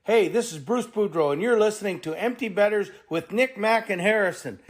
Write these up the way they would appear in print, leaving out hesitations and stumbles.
Hey, this is Bruce Boudreau, and you're listening to Empty Betters with Nick, Mack, and Harrison.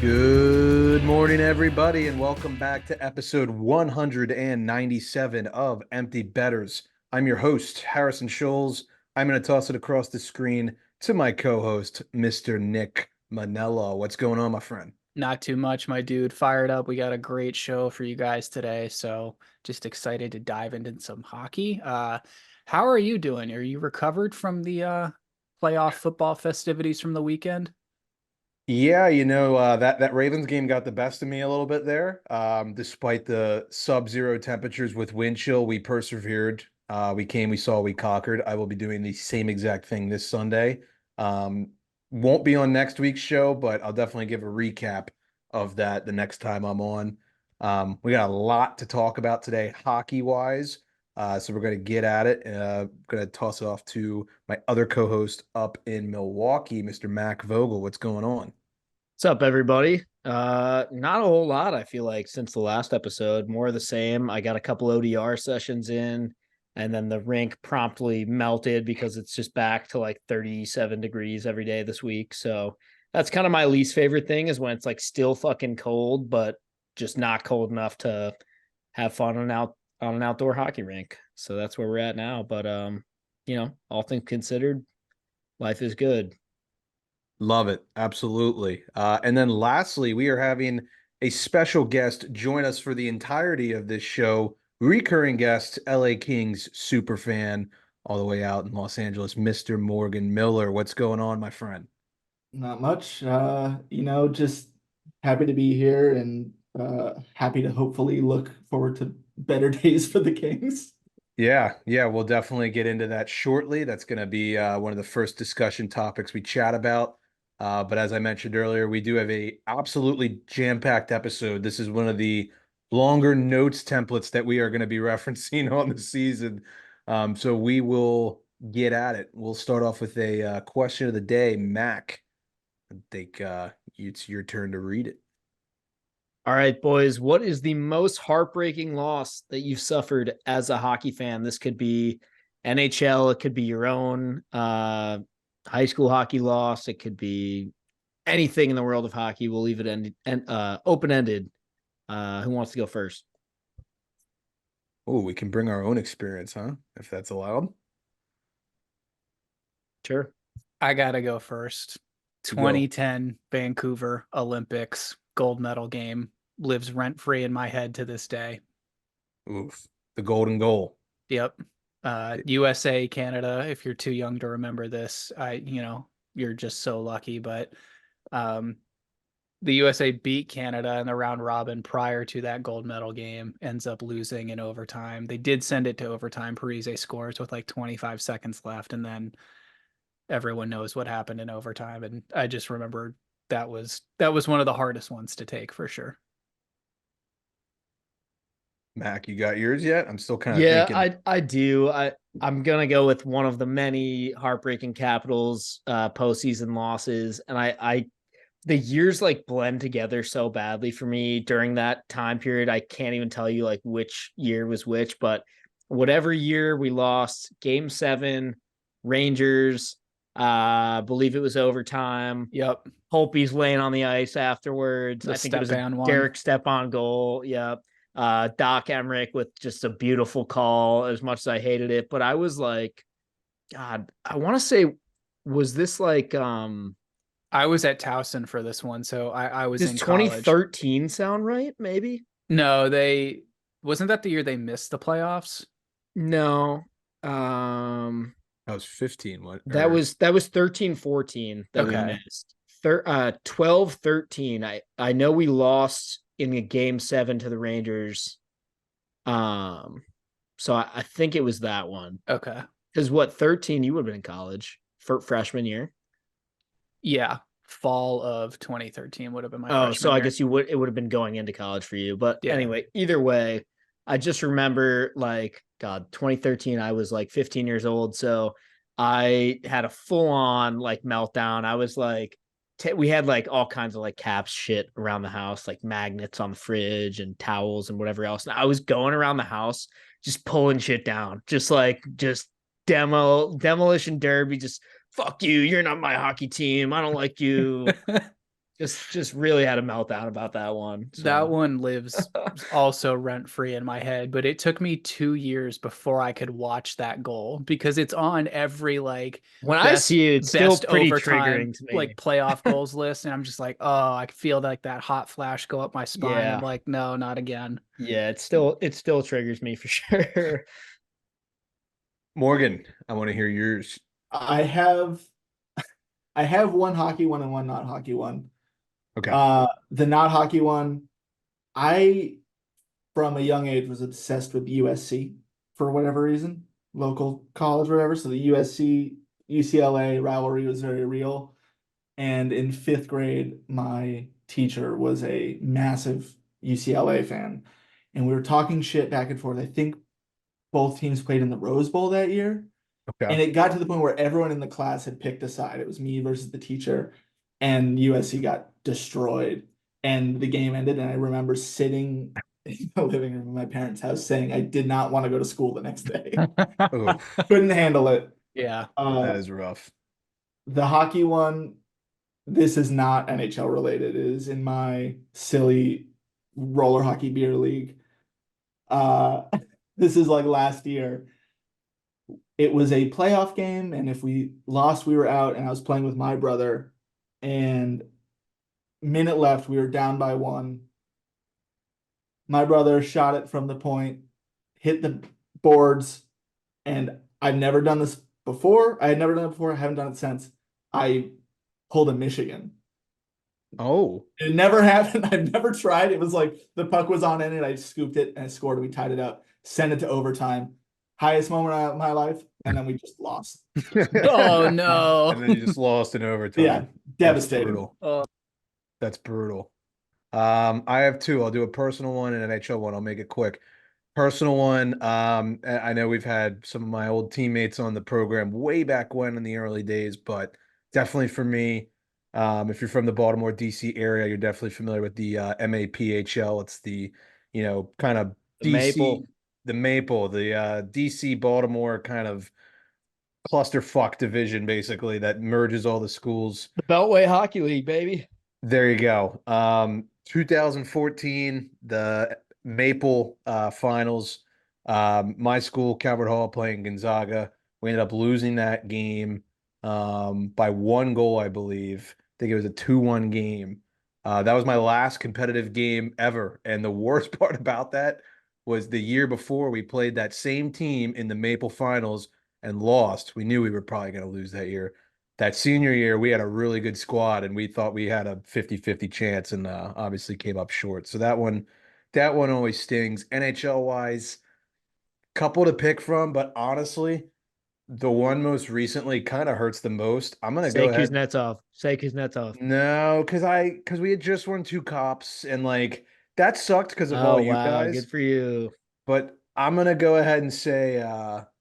Good morning, everybody, and welcome back to episode 197 of Empty Betters. I'm your host, Harrison Scholes. I'm going to toss it across the screen to my co-host, Mr. Nick Mannella. What's going on, my friend? Not too much, my dude. Fired up. We got a great show for you guys today, so just excited to dive into some hockey. How are you doing? Are you recovered from the playoff football festivities from the weekend? Yeah, that Ravens game got the best of me a little bit there. Despite the sub-zero temperatures with wind chill, we persevered. We came, we saw, we conquered. I will be doing the same exact thing this Sunday. Um, won't be on next week's show, but I'll definitely give a recap of that the next time I'm on. We got a lot to talk about today, hockey-wise. So we're going to get at it. Going to toss it off to my other co-host up in Milwaukee, Mr. Mac Vogel. What's going on? What's up, everybody? Not a whole lot, I feel like, since the last episode. More of the same. I got a couple ODR sessions in, and then the rink promptly melted because it's just back to like 37 degrees every day this week. So that's kind of my least favorite thing, is when it's like still fucking cold, but just not cold enough to have fun on an outdoor hockey rink. So that's where we're at now. But all things considered, life is good. Love it. Absolutely. And then lastly, we are having a special guest join us for the entirety of this show. Recurring guest, LA Kings super fan, all the way out in Los Angeles, Mr. Morgan Miller. What's going on, my friend? Not much. Just happy to be here and happy to hopefully look forward to better days for the Kings. Yeah, we'll definitely get into that shortly. That's going to be one of the first discussion topics we chat about. But as I mentioned earlier, we do have a absolutely jam-packed episode. This is one of the longer notes templates that we are going to be referencing on the season. So we will get at it. We'll start off with a question of the day. Mac, I think it's your turn to read it. All right, boys. What is the most heartbreaking loss that you've suffered as a hockey fan? This could be NHL. It could be your own high school hockey loss. It could be anything in the world of hockey. We'll leave it open-ended. Who wants to go first? Oh, we can bring our own experience, huh? If that's allowed. Sure. I gotta go first. 2010 Vancouver Olympics gold medal game lives rent-free in my head to this day. Oof. The golden goal. Yep. USA, Canada, if you're too young to remember this, you're just so lucky. But the USA beat Canada in the round robin prior to that gold medal game, ends up losing in overtime. They did send it to overtime. Parise scores with like 25 seconds left, and then everyone knows what happened in overtime. And I just remember that was one of the hardest ones to take for sure. Mac, you got yours yet? I'm still kind of thinking. I do. I'm gonna go with one of the many heartbreaking Capitals postseason losses, and I the years like blend together so badly for me during that time period. I can't even tell you like which year was which, but whatever year we lost, Game 7, Rangers. Believe it was overtime. Yep. Holtby's laying on the ice afterwards. I think it was a Derek Stepan goal. Yep. Doc Emmerich with just a beautiful call, as much as I hated it. But I was like, God, I want to say, was this like I was at Towson for this one, so I was in college. 2013 sound right? Maybe. No, wasn't that the year they missed the playoffs? No. That was 15. What? That was 13-14 that we missed. 12-13. I know we lost in the Game 7 to the Rangers. So I think it was that one. Okay. Because what, 13, you would have been in college for freshman year. Yeah. Fall of 2013 would have been my Oh, freshman so I year. guess it would have been going into college for you. But Yeah. anyway, either way, I just remember like, God, 2013, I was like 15 years old. So I had a full on like meltdown. I was like, we had like all kinds of like caps shit around the house, like magnets on the fridge and towels and whatever else. And I was going around the house just pulling shit down, just demolition derby, just fuck you, you're not my hockey team, I don't like you. just really had a meltdown about that one. So. That one lives also rent free in my head, but it took me 2 years before I could watch that goal because it's on every like when I see it, it's still pretty overtime triggering to me. like playoff goals list, and I'm just like, oh, I feel like that hot flash go up my spine. Yeah. I'm like, no, not again. Yeah, it still triggers me for sure. Morgan, I want to hear yours. I have one hockey one and one not hockey one. Okay. The not hockey one, I from a young age was obsessed with USC for whatever reason, local college, whatever. So the USC UCLA rivalry was very real. And in 5th grade, my teacher was a massive UCLA fan. And we were talking shit back and forth. I think both teams played in the Rose Bowl that year. Okay. And it got to the point where everyone in the class had picked a side. It was me versus the teacher, and USC got destroyed. And the game ended, and I remember sitting in the living room of my parents' house saying I did not want to go to school the next day. Oof, Couldn't handle it. Yeah. that is rough. The hockey one, this is not NHL related. It is in my silly roller hockey beer league. This is like last year. It was a playoff game, and if we lost, we were out, and I was playing with my brother, and minute left, we were down by 1. My brother shot it from the point, hit the boards, and I've never done this before. I had never done it before. I haven't done it since. I pulled a Michigan. Oh, It never happened. I've never tried. It was like the puck was on in it. I scooped it and I scored. We tied it up, sent it to overtime. Highest moment of my life, and then we just lost. Oh no. and then you just lost in overtime. Yeah, That's devastating. brutal. Oh. That's brutal. I have two. I'll do a personal one and an NHL one. I'll make it quick. Personal one. I know we've had some of my old teammates on the program way back when in the early days, but definitely for me, if you're from the Baltimore, DC area, you're definitely familiar with the MAPHL. It's the, kind of The Maple. the DC Baltimore kind of clusterfuck division, basically, that merges all the schools. The Beltway Hockey League, baby. There you go. 2014, the Maple finals. My school, Calvert Hall, playing Gonzaga. We ended up losing that game by 1 goal, I believe. I think it was a 2-1 game. That was my last competitive game ever. And the worst part about that was the year before we played that same team in the Maple finals and lost. We knew we were probably going to lose that year. That senior year, we had a really good squad, and we thought we had a 50-50 chance, and obviously came up short. So that one always stings. NHL-wise, couple to pick from, but honestly, the one most recently kind of hurts the most. I'm gonna go ahead. Say Kuznetsov. No, because we had just won 2 cops, and like that sucked because of all you guys. Good for you. But I'm gonna go ahead and say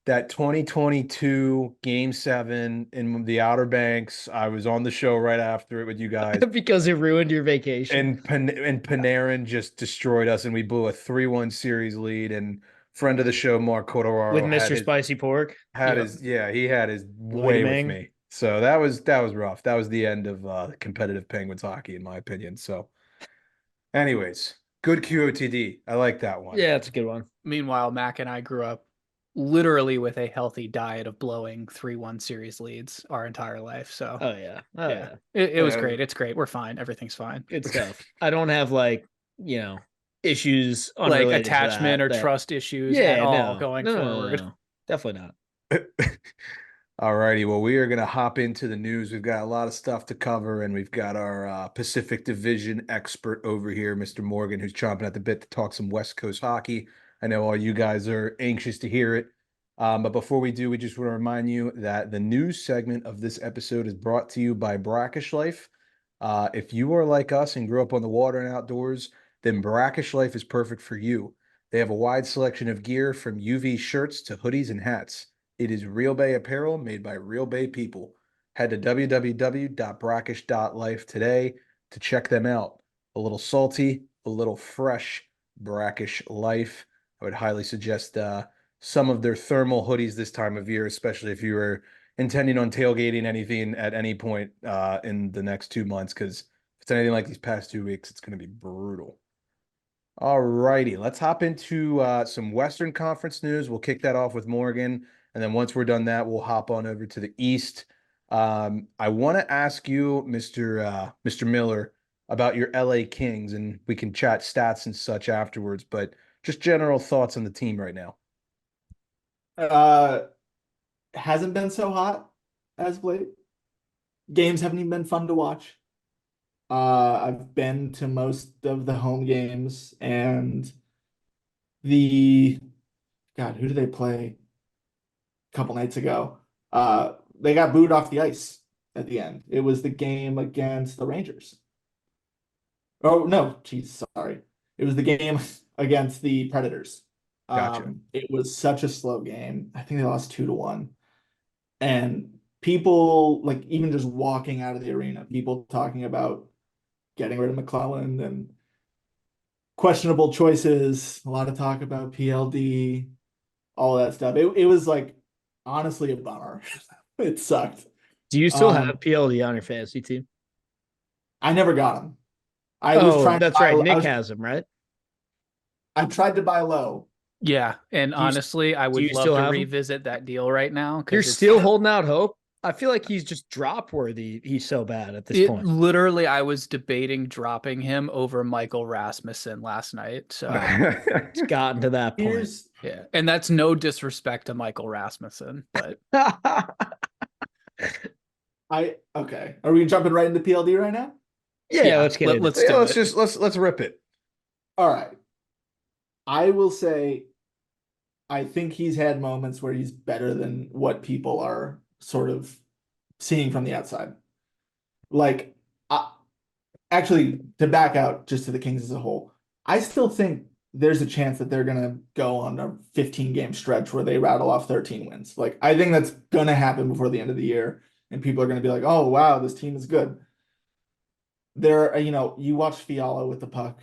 that 2022 Game 7 in the Outer Banks. I was on the show right after it with you guys. Because it ruined your vacation. And Panarin just destroyed us, and we blew a 3-1 series lead. And friend of the show, Mark Cotaro, With Mr. Spicy Pork. he had his way with me. So that was rough. That was the end of competitive Penguins hockey, in my opinion. So, anyways, good QOTD. I like that one. Yeah, it's a good one. Meanwhile, Mac and I grew up literally with a healthy diet of blowing 3-1 series leads our entire life. So yeah. It was great. It's great. We're fine. Everything's fine. Good stuff. I don't have issues like attachment or trust issues at all going forward. No. Definitely not. All righty. Well, we are going to hop into the news. We've got a lot of stuff to cover, and we've got our Pacific Division expert over here, Mr. Morgan, who's chomping at the bit to talk some West Coast hockey. I know all you guys are anxious to hear it. But before we do, we just want to remind you that the news segment of this episode is brought to you by Brackish Life. If you are like us and grew up on the water and outdoors, then Brackish Life is perfect for you. They have a wide selection of gear from UV shirts to hoodies and hats. It is Real Bay apparel made by Real Bay people. Head to www.brackish.life today to check them out. A little salty, a little fresh, Brackish Life. I would highly suggest some of their thermal hoodies this time of year, especially if you were intending on tailgating anything at any point in the next 2 months, because if it's anything like these past 2 weeks, it's going to be brutal. All righty, let's hop into some Western Conference news. We'll kick that off with Morgan, and then once we're done that, we'll hop on over to the East. I want to ask you, Mr. Miller, about your LA Kings, and we can chat stats and such afterwards, but just general thoughts on the team right now. Hasn't been so hot as of late. Games haven't even been fun to watch. I've been to most of the home games, and who did they play a couple nights ago? They got booed off the ice at the end. It was the game against the Rangers. Oh no, geez, sorry. It was the game against the Predators. Gotcha. It was such a slow game. I think they lost 2-1. And people, like, even just walking out of the arena, people talking about getting rid of McClellan and questionable choices, a lot of talk about PLD, all that stuff. It was like honestly a bummer. It sucked. Do you still have PLD on your fantasy team? I never got him. I was trying that's to buy, right. Nick has him, right? I tried to buy low. Yeah, and honestly, I would love to have him? revisit that deal right now. You're still holding out hope? I feel like he's just drop worthy. He's so bad at this point. Literally, I was debating dropping him over Michael Rasmussen last night. So It's gotten to that point. yeah, and that's no disrespect to Michael Rasmussen, but Okay. Are we jumping right into PLD right now? Yeah, let's get it. Let's rip it. All right. I will say I think he's had moments where he's better than what people are sort of seeing from the outside. Like, actually, to back out just to the Kings as a whole, I still think there's a chance that they're going to go on a 15-game stretch where they rattle off 13 wins. Like, I think that's going to happen before the end of the year, and people are going to be like, oh, wow, this team is good. You watch Fiala with the puck.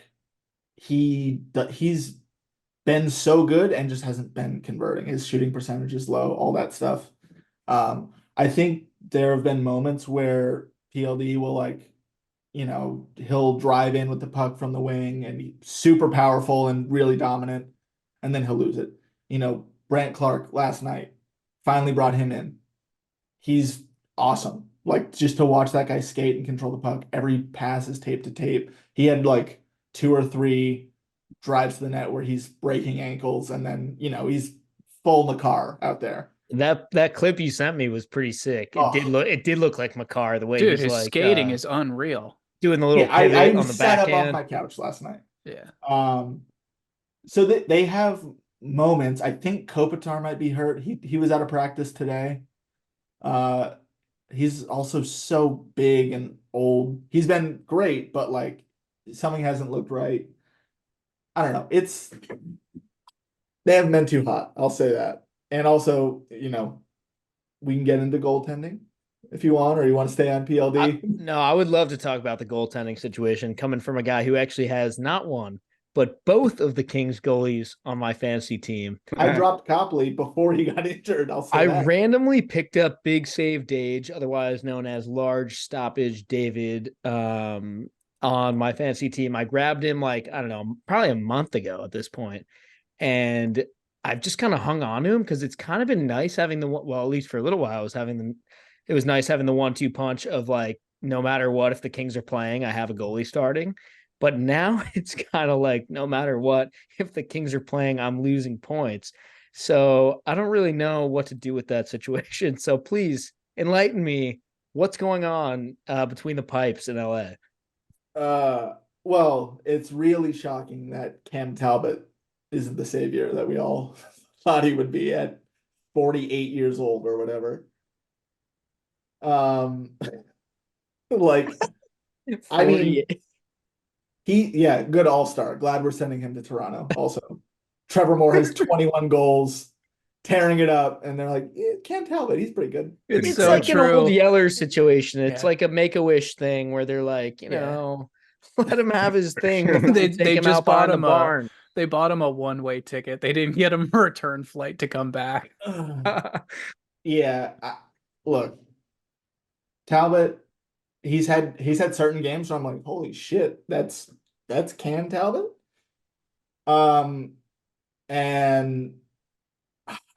He's been so good and just hasn't been converting. His shooting percentage is low, all that stuff. I think there have been moments where PLD will he'll drive in with the puck from the wing and he's super powerful and really dominant, and then he'll lose it. Brant Clark last night finally brought him in. He's awesome. Like, just to watch that guy skate and control the puck, every pass is tape to tape. He had like 2 or 3 drives to the net where he's breaking ankles, and then he's full Makar out there. That clip you sent me was pretty sick. It did look like Makar the way dude, his skating is unreal. Doing the little pivot I on the sat up backhand off my couch last night. Yeah. So they have moments. I think Kopitar might be hurt. He was out of practice today. He's also so big and old. He's been great, but like something hasn't looked right. I don't know. They haven't been too hot. I'll say that. And also, we can get into goaltending if you want, or you want to stay on PLD. I would love to talk about the goaltending situation coming from a guy who actually has not one, but both of the Kings goalies on my fantasy team. I dropped Copley before he got injured. I randomly picked up Big Save Dage, otherwise known as Large Stoppage David, on my fantasy team. I grabbed him probably a month ago at this point, and I've just kind of hung on to him because it's kind of been nice having at least for a little while, it was nice having the 1-2 punch of like, no matter what, if the Kings are playing, I have a goalie starting. But now it's kind of like, no matter what, if the Kings are playing, I'm losing points. So I don't really know what to do with that situation. So please enlighten me. What's going on between the pipes in LA? Well, it's really shocking that Cam Talbot isn't the savior that we all thought he would be at 48 years old or whatever. Like, I mean, 48. good all-star. Glad we're sending him to Toronto. Also, Trevor Moore has 21 goals, tearing it up, and they're like, Cam Talbot, he's pretty good. It's It's so like an old true. Yeller situation. It's Yeah. like a Make-A-Wish thing where they're like, you Yeah. know, let him have his thing. They Take him just out bought behind the him barn. they bought him a one-way ticket. They didn't get him a return flight to come back. Yeah, look, Talbot, he's had certain games where I'm like, holy shit, that's Cam Talbot. And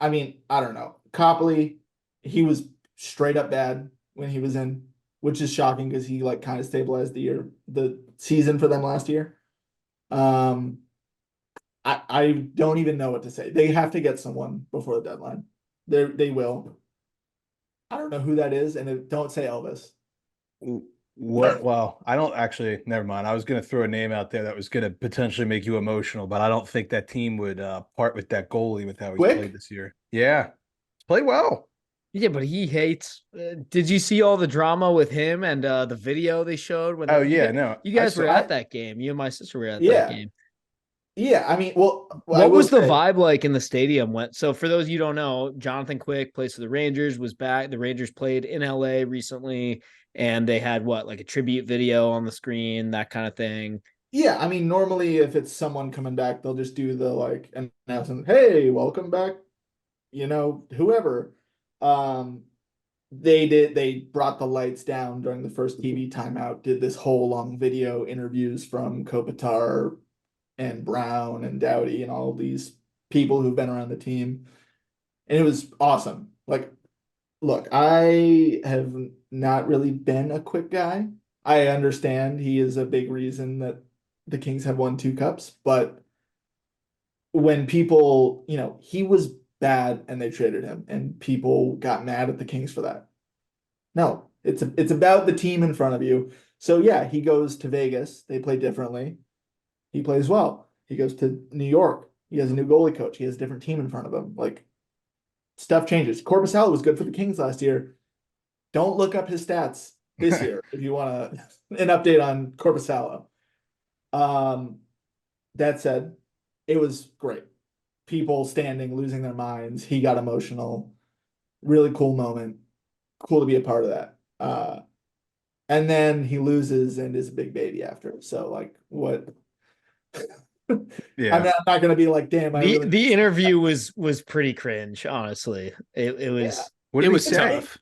I mean, I don't know. Copley, he was straight up bad when he was in, which is shocking because he like kind of stabilized the season for them last year. I don't even know what to say. They have to get someone before the deadline. They will. I don't know who that is, and don't say Elvis. What? Well, I don't actually. Never mind. I was going to throw a name out there that was going to potentially make you emotional, but I don't think that team would part with that goalie with how he's Quick? played this year. Yeah, he's played well. Yeah, but he hates. Did you see all the drama with him and the video they showed? When Oh yeah, no. you guys I were saw- at that game. You and my sister were at Yeah. that game. Yeah, I mean, well, I What will was the say- vibe like in the stadium? So for those you don't know, Jonathan Quick plays for the Rangers, was back. The Rangers played in LA recently, and they had like a tribute video on the screen, that kind of thing. Yeah, I mean, normally if it's someone coming back, they'll just do the like announcement, hey, welcome back, whoever. They brought the lights down during the first TV timeout, did this whole long video interviews from Kopitar and Brown and Doughty and all these people who've been around the team. And it was awesome. Like, look, I have not really been a Quick guy. I understand he is a big reason that the Kings have won 2 cups, but when people, he was bad and they traded him and people got mad at the Kings for that. No, it's about the team in front of you. So yeah, he goes to Vegas. They play differently. He plays well. He goes to New York. He has a new goalie coach. He has a different team in front of him. Like, stuff changes. Korpisalo was good for the Kings last year. Don't look up his stats this year if you want an update on Korpisalo. That said, it was great. People standing, losing their minds. He got emotional. Really cool moment. Cool to be a part of that. And then he loses and is a big baby after. So, like, what? Yeah. I'm not going to be like, damn. The interview was pretty cringe, honestly. It was. Yeah. What did It he was say? tough.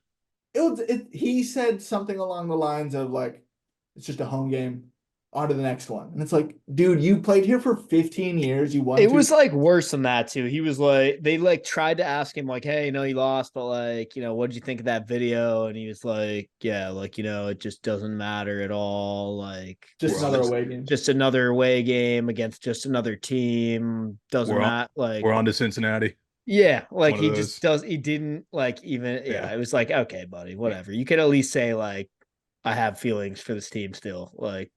He said something along the lines of like, it's just a home game. On to the next one. And it's like, dude, you played here for 15 years. You won. It was like worse than that too. He was like, they like tried to ask him like, hey, you lost, but like, what did you think of that video? And he was like, yeah, like, it just doesn't matter at all. Like, just another away game. Just another away game against just another team. Doesn't matter. Like, We're on to Cincinnati. yeah, like One he of just those. he didn't like even. Yeah, Yeah. it was like, okay, buddy, whatever. You could at least say like, I have feelings for this team still. Like.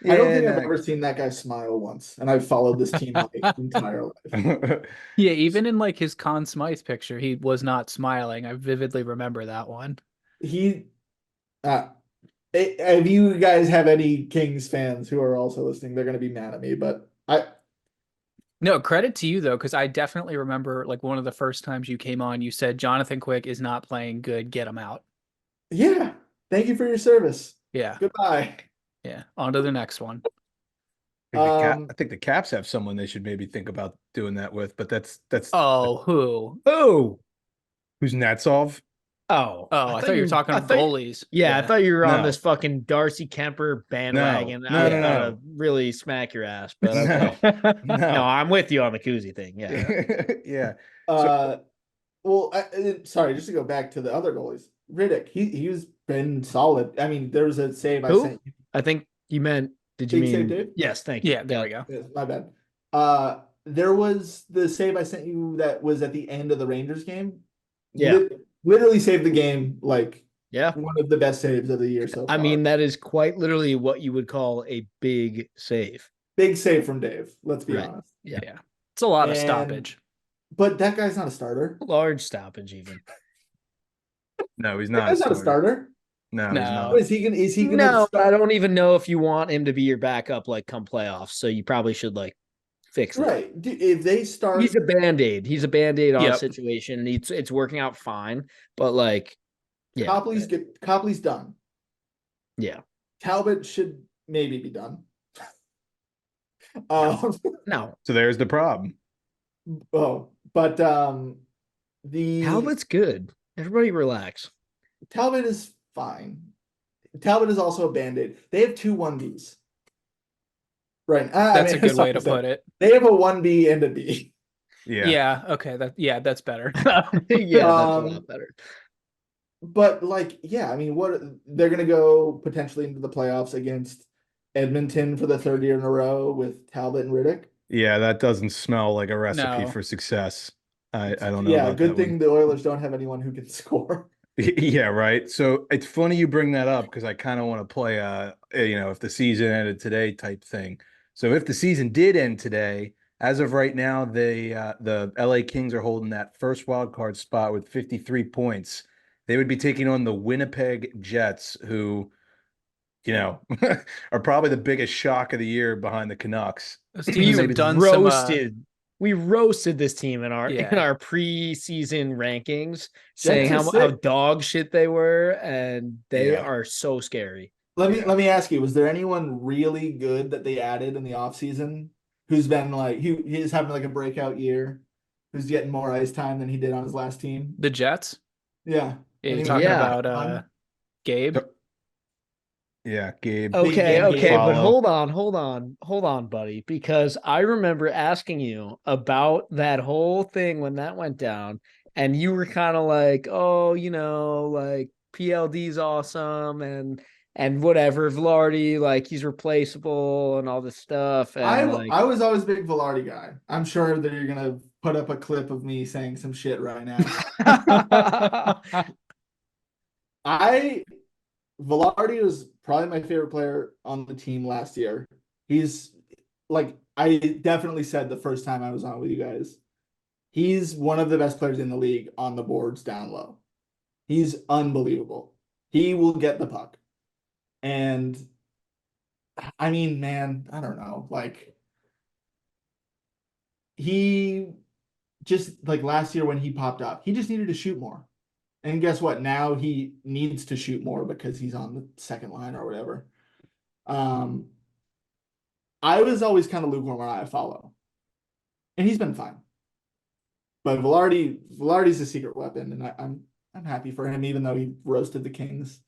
I don't think I've ever seen that guy smile once, and I've followed this team my entire life. Yeah, even in like his Conn Smythe picture, he was not smiling. I vividly remember that one. If you guys have any Kings fans who are also listening, they're going to be mad at me, but No, credit to you though, because I definitely remember like one of the first times you came on, you said Jonathan Quick is not playing good, get him out. Yeah, thank you for your service. Yeah. Goodbye. Yeah. On to the next one. I think the Caps have someone they should maybe think about doing that with, but that's Oh, who? who's Natsov? Oh, I thought you were talking goalies. Yeah, I thought you were on No. this fucking Darcy Kemper bandwagon. No, I no. gotta really smack your ass, but okay. No. No, I'm with you on the koozie thing. Yeah. Yeah. Well, sorry, just to go back to the other goalies, Riddick, he's been solid. I mean, there was a save I Who? sent you. I think you meant. Did you Big save, mean? Dave? Yes, thank you. Yeah, there we go. Yes, my bad. There was the save I sent you that was at the end of the Rangers game. Yeah. Literally saved the game, like Yeah. one of the best saves of the year so far. I mean, that is quite literally what you would call a big save. Big save from Dave. Let's be Right. honest. Yeah. Yeah. It's a lot of And- stoppage. But that guy's not a starter. Large stoppage even. No, he's That not. guy's not a starter. No, he's No. not. What, is he gonna No, start? I don't even know if you want him to be your backup like come playoffs. So you probably should like fix it. Right. If they start, He's a band-aid. He's a band-aid on a Yep. situation. It's working out fine. But like, yeah. Copley's done. Yeah. Talbot should maybe be done. No. So there's the problem. But the Talbot's good. Everybody relax. Talbot is fine. Talbot is also a band-aid. They have two 1Bs. Right. That's a good way to put it. They have a 1B and a B. Yeah. Okay. That's better. Yeah, that's a lot better. But like, yeah, I mean, what they're gonna go potentially into the playoffs against Edmonton for the third year in a row with Talbot and Riddick. Yeah, that doesn't smell like a recipe No. for success. I don't know. Yeah, about good that thing one. the Oilers don't have anyone who can score. Yeah, right. So it's funny you bring that up because I kind of want to play if the season ended today type thing. So if the season did end today, as of right now, the LA Kings are holding that first wild card spot with 53 points. They would be taking on the Winnipeg Jets, who, are probably the biggest shock of the year behind the Canucks. Those teams have done some. We roasted this team in our Yeah. preseason rankings, saying are how sick. dog shit they were, and they Yeah. are so scary. Let me ask you, was there anyone really good that they added in the offseason who's been like he's having like a breakout year, who's getting more ice time than he did on his last team? The Jets. Yeah. You're Anyone- talking Yeah. about Gabe. Yeah, Gabe. Okay, game okay, but follow. hold on, buddy, because I remember asking you about that whole thing when that went down, and you were kind of like, "Oh, like PLD's awesome and whatever, Velarde, like he's replaceable and all this stuff." And I was always a big Velarde guy. I'm sure that you're gonna put up a clip of me saying some shit right now. Velarde was probably my favorite player on the team last year. He's like, I definitely said the first time I was on with you guys, he's one of the best players in the league on the boards down low. He's unbelievable. He will get the puck. And I mean, man, I don't know. Like, he just like last year when he popped up, he just needed to shoot more. And guess what? Now he needs to shoot more because he's on the second line or whatever. I was always kind of lukewarm on Iafallo, and he's been fine. But Velarde's a secret weapon, and I'm happy for him, even though he roasted the Kings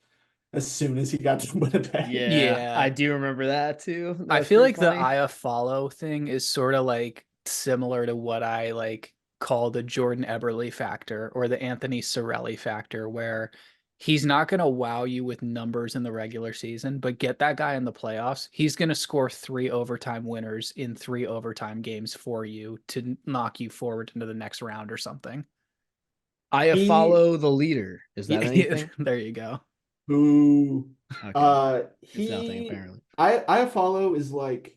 as soon as he got to Winnipeg. Yeah. I do remember that too. That I was feel pretty like the funny. Aya follow thing is sort of like similar to what I like call the Jordan Eberle factor or the Anthony Cirelli factor, where he's not going to wow you with numbers in the regular season, but get that guy in the playoffs, he's going to score 3 overtime winners in 3 overtime games for you to knock you forward into the next round or something. I follow the leader. Is that anything? There you go. Who Okay. It's nothing apparently. Iafallo is like,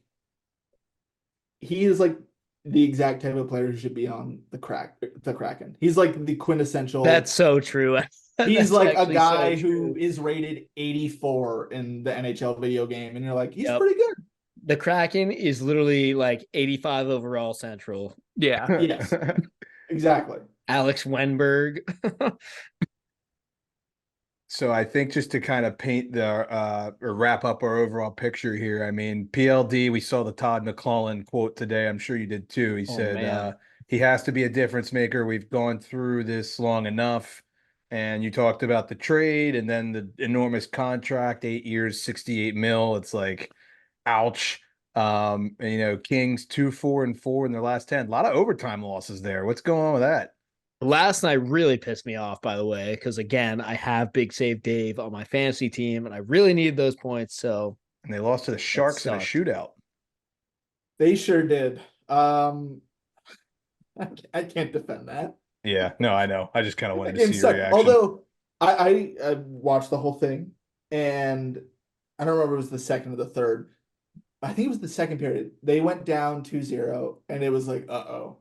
he is like the exact type of player who should be on the Kraken. He's like the quintessential. That's so true. He's That's like a actually guy so who true. is rated 84 in the NHL video game, and you're like, he's Yep. pretty good. The Kraken is literally like 85 overall central. Yeah. Yes, exactly. Alex Wenberg. So I think just to kind of paint the or wrap up our overall picture here, I mean, PLD, we saw the Todd McClellan quote today. I'm sure you did too. He said man. he has to be a difference maker. We've gone through this long enough. And you talked about the trade and then the enormous contract, 8 years, 68 mil. It's like, ouch. And, Kings 2-4-4 in their last 10. A lot of overtime losses there. What's going on with that? Last night really pissed me off, by the way, because again, I have Big Save Dave on my fantasy team, and I really needed those points. So, And they lost to the Sharks in a sucked. shootout. They sure did. I can't defend that. Yeah, no, I know. I just kind of wanted That to game see your sucked. reaction. Although I watched the whole thing, and I don't remember if it was the second or the third. I think it was the second period. They went down 2-0 and it was like, uh-oh.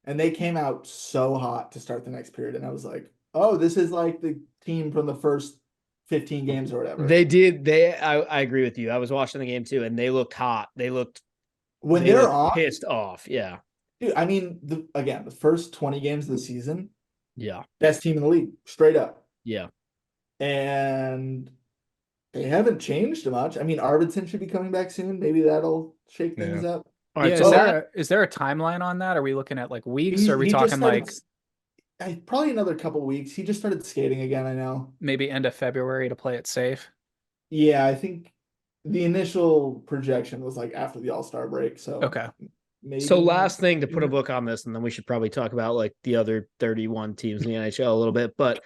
And they came out so hot to start the next period. And I was like, oh, this is like the team from the first 15 games or whatever. They did. I agree with you. I was watching the game too, and they looked hot. When They they're looked on, pissed off. Yeah. dude, I mean, the first 20 games of the season, Yeah. best team in the league, straight up. Yeah. And they haven't changed much. I mean, Arvidsson should be coming back soon. Maybe that'll shake things up. All right. Yeah, So is there a timeline on that? Are we looking at like weeks? He, Or are we he just talking started, like probably another couple weeks. He just started skating again, I know. maybe end of February to play it safe? Yeah, I think the initial projection was like after the All-Star break. So Okay. maybe. So last thing to put a book on this, and then we should probably talk about like the other 31 teams in the NHL a little bit. But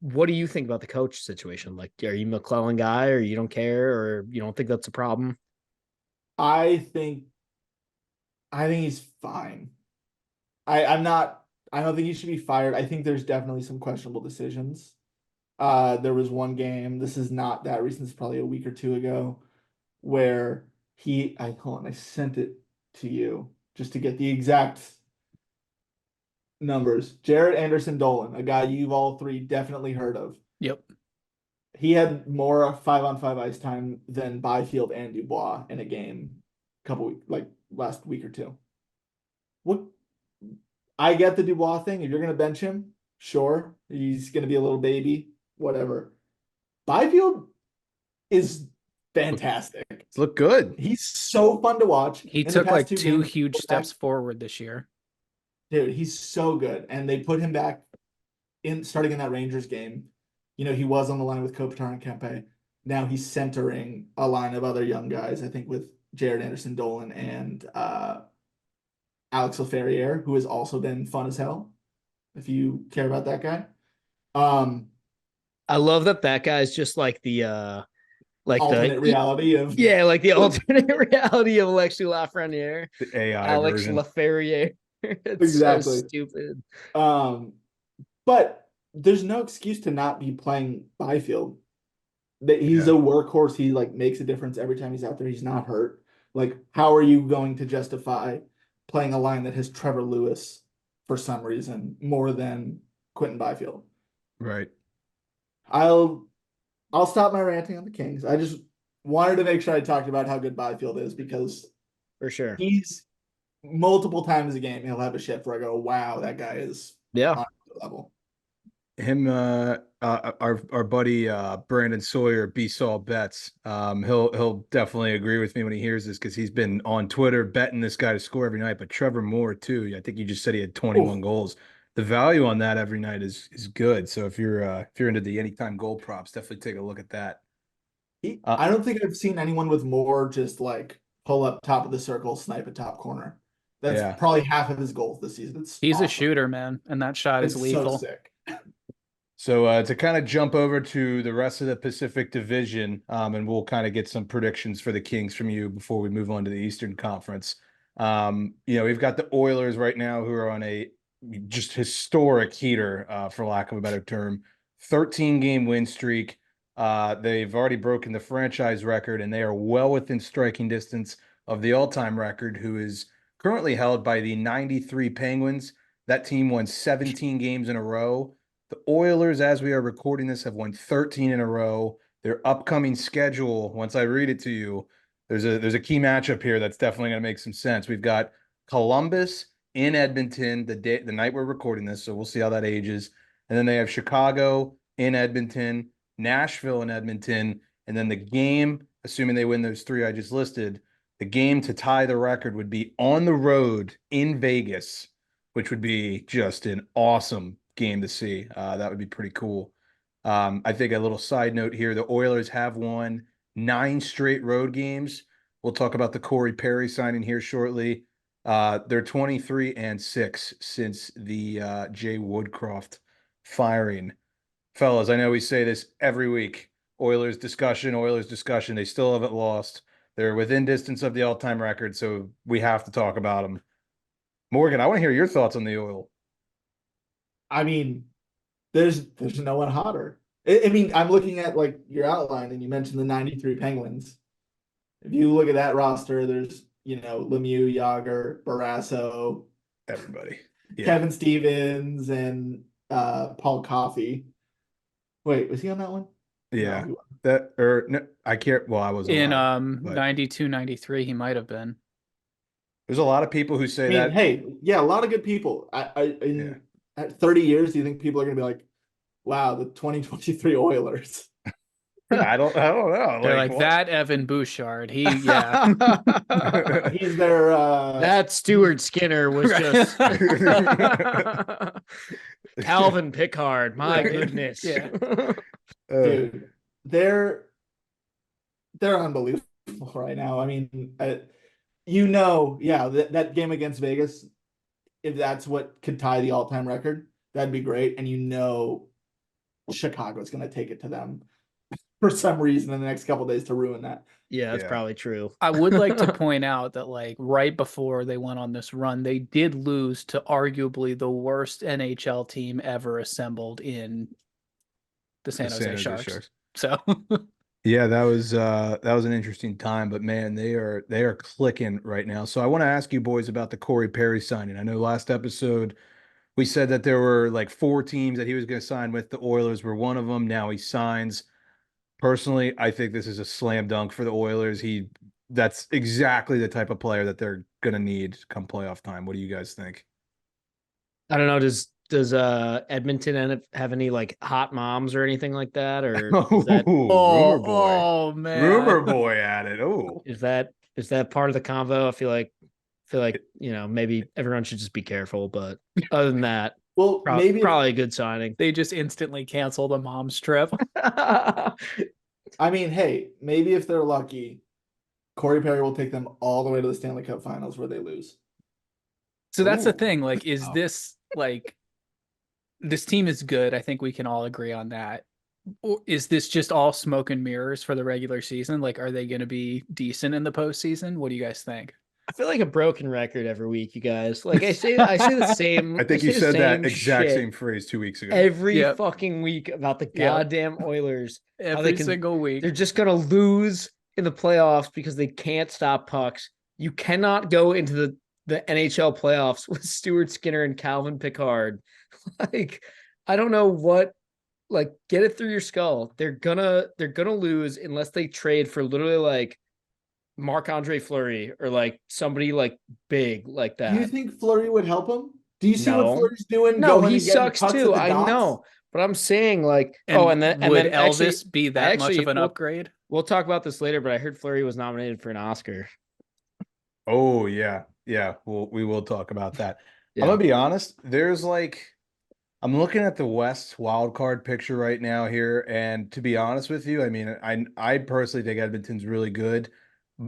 what do you think about the coach situation? Like, are you a McClellan guy, or you don't care, or you don't think that's a problem? I think he's fine. I'm not. I don't think he should be fired. I think there's definitely some questionable decisions. There was one game. This is not that recent. It's probably a week or two ago, where I sent it to you just to get the exact numbers. Jared Anderson Dolan, a guy you've all three definitely heard of. Yep. He had more 5-on-5 ice time than Byfield and Dubois in a game a couple weeks, like last week or two. What I get the Dubois thing. If you're gonna bench him, sure. He's gonna be a little baby, whatever. Byfield is fantastic. It's look good. He's so fun to watch. He In the took past like 2 two games, huge back- steps forward this year. Dude, he's so good. And they put him back in starting in that Rangers game. You know, he was on the line with Kopitar and Kempe. Now he's centering a line of other young guys, I think with Jared Anderson Dolan and Alex Laferriere, who has also been fun as hell, if you care about that guy. I love that guy's just like the Alternate reality of like the alternate reality of Alexis Lafreniere, The AI Alex version. Laferriere. It's Exactly. so stupid. But there's no excuse to not be playing Byfield. That he's a workhorse. He like makes a difference every time he's out there. He's not hurt. Like, how are you going to justify playing a line that has Trevor Lewis for some reason more than Quentin Byfield? Right. I'll stop my ranting on the Kings. I just wanted to make sure I talked about how good Byfield is because For sure. he's multiple times a game he'll have a shift where I go, wow, that guy is Yeah. on the level. Him, our buddy Brandon Sawyer, B Saul Bets. He'll definitely agree with me when he hears this because he's been on Twitter betting this guy to score every night. But Trevor Moore too. I think you just said he had 21 goals. The value on that every night is good. So if you're into the anytime goal props, definitely take a look at that. I don't think I've seen anyone with more just like pull up top of the circle, snipe a top corner. That's probably half of his goals this season. He's awesome. a shooter, man, and that shot is lethal. So sick. So to kind of jump over to the rest of the Pacific Division, and we'll kind of get some predictions for the Kings from you before we move on to the Eastern Conference. We've got the Oilers right now who are on a just historic heater, for lack of a better term, 13-game win streak. They've already broken the franchise record, and they are well within striking distance of the all-time record, who is currently held by the 93 Penguins. That team won 17 games in a row. The Oilers, as we are recording this, have won 13 in a row. Their upcoming schedule, once I read it to you, there's a key matchup here that's definitely going to make some sense. We've got Columbus in Edmonton the night we're recording this, so we'll see how that ages. And then they have Chicago in Edmonton, Nashville in Edmonton, and then the game, assuming they win those three I just listed, the game to tie the record would be on the road in Vegas, which would be just an awesome game to see. That would be pretty cool. I think a little side note here, the Oilers have won 9 straight road games. We'll talk about the Corey Perry signing here shortly. They're 23-6 since the Jay Woodcroft firing. Fellas, I know we say this every week. Oilers discussion. They still haven't lost. They're within distance of the all-time record, so we have to talk about them. Morgan, I want to hear your thoughts on the Oil. I mean, there's no one hotter. I mean, I'm looking at like your outline, and you mentioned the 93 Penguins. If you look at that roster, there's, Lemieux, Yager, Barrasso, Everybody. Yeah. Kevin Stevens, and Paul Coffey. Wait, was he on that one? Yeah. No, No, I can't. Well, I wasn't In alive, but 92, 93, he might have been. there's a lot of people who say I mean, that. hey, yeah, a lot of good people. At 30 years, do you think people are gonna be like, wow, the 2023 Oilers? I don't know. They're like what? that Evan Bouchard. He's their That Stuart Skinner was Right. just Calvin Pickard. My Right. goodness. Yeah. Dude, they're unbelievable right now. I mean, that game against Vegas, if that's what could tie the all-time record, that'd be great. And Chicago's going to take it to them for some reason in the next couple of days to ruin that. Yeah, that's Yeah. probably true. I would like to point out that, like, right before they went on this run, they did lose to arguably the worst NHL team ever assembled in the San Jose Sharks. So Yeah, that was an interesting time, but man, they are clicking right now. So I want to ask you boys about the Corey Perry signing. I know last episode we said that there were like 4 teams that he was going to sign with. The Oilers were one of them. Now he signs. Personally, I think this is a slam dunk for the Oilers. That's exactly the type of player that they're going to need come playoff time. What do you guys think? I don't know. Does Edmonton have any like hot moms or anything like that? Or is that Rumor boy. Oh man. Rumor boy at it. Oh. is that part of the convo? I feel like maybe everyone should just be careful. But other than that, Well, maybe probably a good signing. They just instantly cancel the mom's trip. I mean, hey, maybe if they're lucky, Corey Perry will take them all the way to the Stanley Cup Finals where they lose. So that's the Ooh. thing. Like, is Wow. this like this team is good? I think we can all agree on that. Or is this just all smoke and mirrors for the regular season? Like, are they going to be decent in the postseason? What do you guys think? I feel like a broken record every week, you guys. Like I say the same. I think you said that exact same phrase 2 weeks ago. every Yep. fucking week about the Yep. goddamn Oilers. Every single week. They're just gonna lose in the playoffs because they can't stop pucks. You cannot go into the NHL playoffs with Stuart Skinner and Calvin Pickard. Like, I don't know what. Like, get it through your skull. They're gonna lose unless they trade for literally like Marc-Andre Fleury or like somebody like big like that. Do you think Fleury would help him? Do you see No. what Fleury's doing? No, going he and getting sucks pucks at too. the I dots? know, but I'm saying like, would then Elvis actually, be that much of an upgrade? We'll talk about this later, but I heard Fleury was nominated for an Oscar. Oh yeah. Yeah. We will talk about that. Yeah. I'm gonna be honest. I'm looking at the West wild card picture right now here, and to be honest with you, I mean, I personally think Edmonton's really good.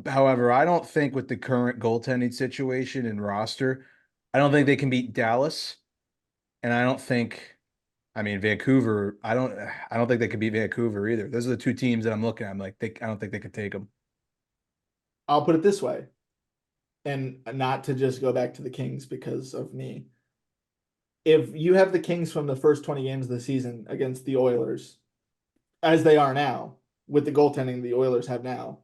However, I don't think with the current goaltending situation and roster, I don't think they can beat Dallas, and I mean, Vancouver. I don't think they can beat Vancouver either. Those are the 2 teams that I'm looking at. I'm like, I don't think they could take them. I'll put it this way, and not to just go back to the Kings because of me. If you have the Kings from the first 20 games of the season against the Oilers, as they are now, with the goaltending the Oilers have now,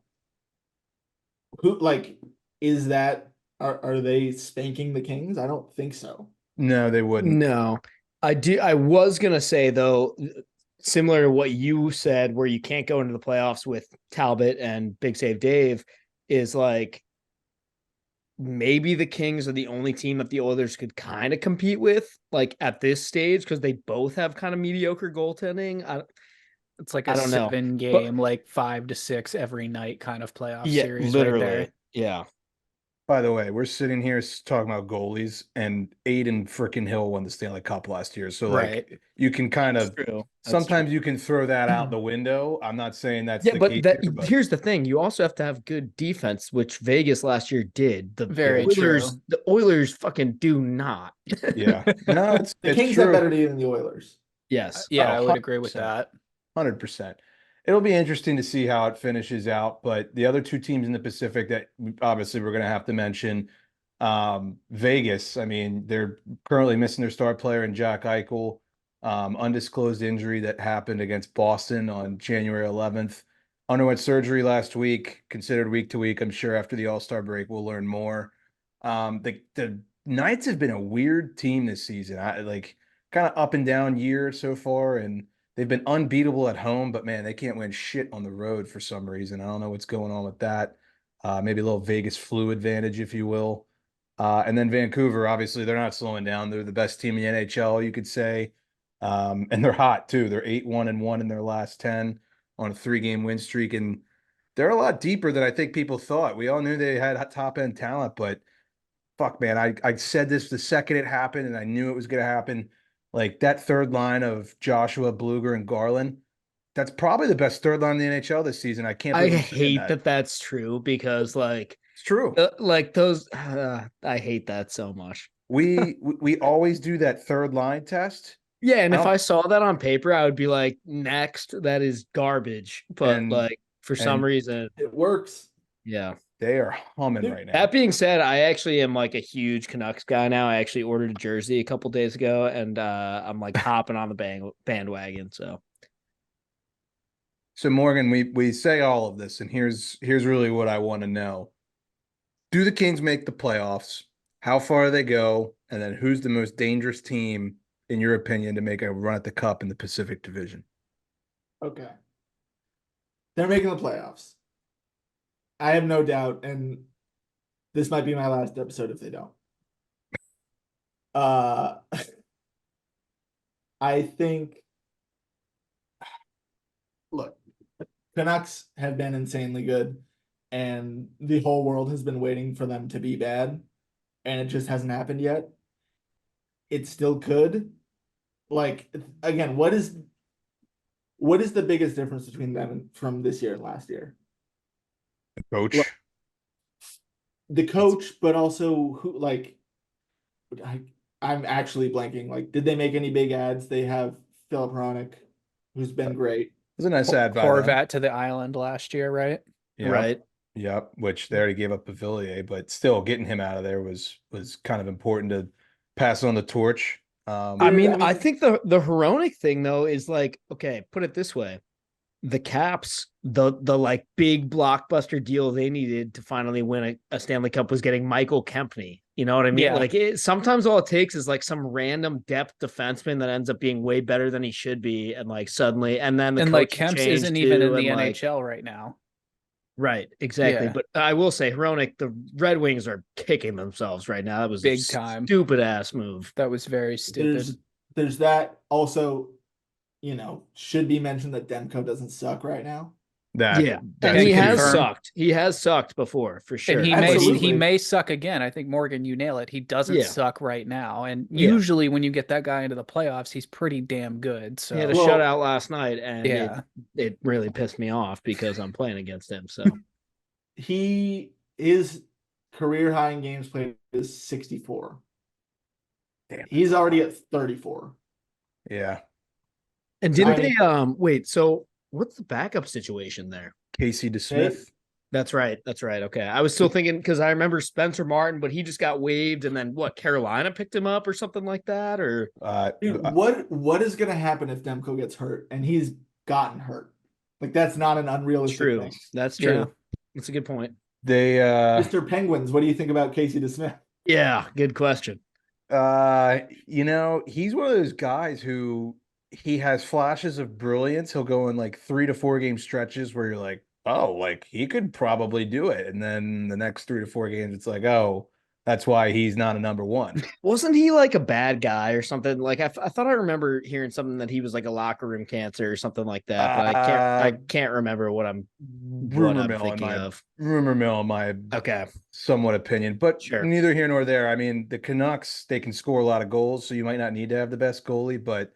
are they spanking the Kings? I don't think so. No, they wouldn't. No, I was gonna say though, similar to what you said, where you can't go into the playoffs with Talbot and Big Save Dave, is like maybe the Kings are the only team that the Oilers could kind of compete with, like at this stage, because they both have kind of mediocre goaltending. It's like I a don't know, 7 game, like 5 to 6 every night kind of playoff series. literally, right there. yeah. By the way, we're sitting here talking about goalies, and Aiden freaking Hill won the Stanley Cup last year. So, Right. like, you can kind of True. That's sometimes true. you can throw that out the window. I'm not saying that's Yeah, the but case that here, but here's the thing: you also have to have good defense, which Vegas last year did. Very Oilers, true. the Oilers fucking do not. yeah, no, it's The Kings true. have better D than the Oilers. Yes. Yeah, Oh, I would agree with 100%. that. 100%. It'll be interesting to see how it finishes out. But the other 2 teams in the Pacific that obviously we're going to have to mention, Vegas. I mean, they're currently missing their star player in Jack Eichel. Undisclosed injury that happened against Boston on January 11th. underwent surgery last week, considered week to week. I'm sure after the All-Star break, we'll learn more. The Knights have been a weird team this season. I like kind of up and down year so far, and they've been unbeatable at home, but man, they can't win shit on the road for some reason. I don't know what's going on with that. Maybe a little Vegas flu advantage, if you will. And then Vancouver, obviously, they're not slowing down. They're the best team in the NHL, you could say. And they're hot too. They're 8-1-1 in their last 10 on a 3-game win streak. And they're a lot deeper than I think people thought. We all knew they had top end talent, but fuck, man, I said this the second it happened, and I knew it was going to happen. Like that third line of Joshua, Bluger, and Garland, that's probably the best third line in the NHL this season. I can't I believe I'm saying hate that that's true because like it's true. like those I hate that so much. We always do that third line test. Yeah, and I if don't- I saw that on paper, I would be like, next, that is garbage. But And- like for some and- reason, It works. yeah. They are humming Dude, right now. That being said, I actually am like a huge Canucks guy now. I actually ordered a jersey a couple days ago, and I'm like hopping on the bandwagon. So Morgan, we say all of this, and here's really what I want to know. Do the Kings make the playoffs? How far do they go? And then who's the most dangerous team, in your opinion, to make a run at the cup in the Pacific Division? Okay. They're making the playoffs. I have no doubt, and this might be my last episode if they don't. I think, look, Canucks have been insanely good, and the whole world has been waiting for them to be bad, and it just hasn't happened yet. It still could. Like, again, what is the biggest difference between them from this year and last year? Coach. Well, the coach, but also who, like, I'm actually blanking. Like, did they make any big ads? They have Philip Hronik, who's been great. It was a nice ad by them. Horvat to the island last year, right? Yep. right. Yep. Which they already gave up Pavillier, but still getting him out of there was kind of important to pass on the torch. I mean, I mean- I think the Hronik thing though is like, okay, put it this way. The Caps, the like big blockbuster deal they needed to finally win a Stanley Cup was getting Michael Kempney. You know what I mean? Yeah. Like sometimes all it takes is like some random depth defenseman that ends up being way better than he should be, and like suddenly, and then the And like coaching Kemps changed isn't even too, in the and, like, NHL right now. right, exactly. Yeah. But I will say, Hronik, the Red Wings are kicking themselves right now. That was Big a time. stupid ass move. That was very stupid. There's that. Also, should be mentioned that Demko doesn't suck right now. Yeah, that's and he a has confirm. sucked. He has sucked before for sure. And he Absolutely. may suck again. I think Morgan, you nail it. He doesn't Yeah. suck right now. And Yeah. usually when you get that guy into the playoffs, he's pretty damn good. So He had a Well, shutout last night, and yeah. it really pissed me off because I'm playing against him. So His career high in games played is 64. Damn. He's already at 34. Yeah. and didn't I- they wait, so what's the backup situation there? Casey DeSmith. That's right. Okay. I was still thinking because I remember Spencer Martin, but he just got waived, and then what, Carolina picked him up or something like that? Or Dude, what is gonna happen if Demko gets hurt? And he's gotten hurt. Like, that's not an unrealistic true. thing. That's Yeah. true. That's a good point. They Mr. Penguins, what do you think about Casey DeSmith? Yeah, good question. he's one of those guys who he has flashes of brilliance. He'll go in like 3 to 4 game stretches where you're like, oh, like he could probably do it. And then the next 3 to 4 games, it's like, oh, that's why he's not a number one. Wasn't he like a bad guy or something? Like I thought I remember hearing something that he was like a locker room cancer or something like that. But I can't remember what I'm Rumor mill in thinking my of. rumor mill in my Okay. somewhat opinion, but Sure. neither here nor there. I mean, the Canucks, they can score a lot of goals, so you might not need to have the best goalie, but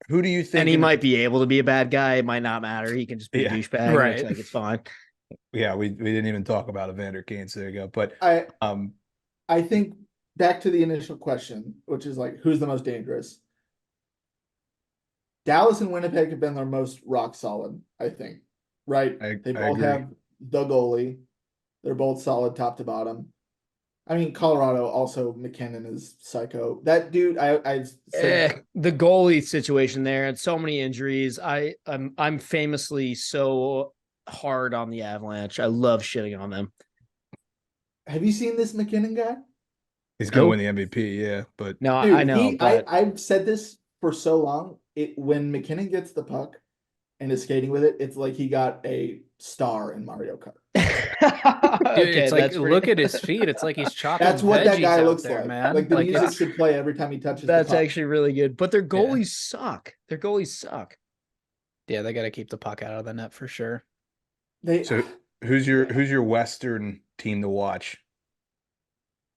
who do you think? And he might be able to be a bad guy. It might not matter. He can just be Yeah. a douchebag. Right. Which, like, it's fine. Yeah, we didn't even talk about Evander Kane, so there you go. But I think back to the initial question, which is like, who's the most dangerous? Dallas and Winnipeg have been their most rock solid, I think. Right? They both agree. have the goalie. They're both solid top to bottom. I mean, Colorado also, McKinnon is psycho. That dude, I've said The goalie situation there and so many injuries. I'm famously so hard on the Avalanche. I love shitting on them. Have you seen this McKinnon guy? He's going to win Nope. the MVP, yeah. But No, Dude, I know, but I've said this for so long. When McKinnon gets the puck and is skating with it, it's like he got a star in Mario Kart. Dude, okay, it's like that's look pretty... at his feet. It's like he's chopping That's what that veggies guy out looks there, like. man. Like the music it's should play every time he touches That's the puck. actually really good. But their goalies suck. Their goalies suck. yeah, they got to keep the puck out of the net for sure. so who's your Western team to watch?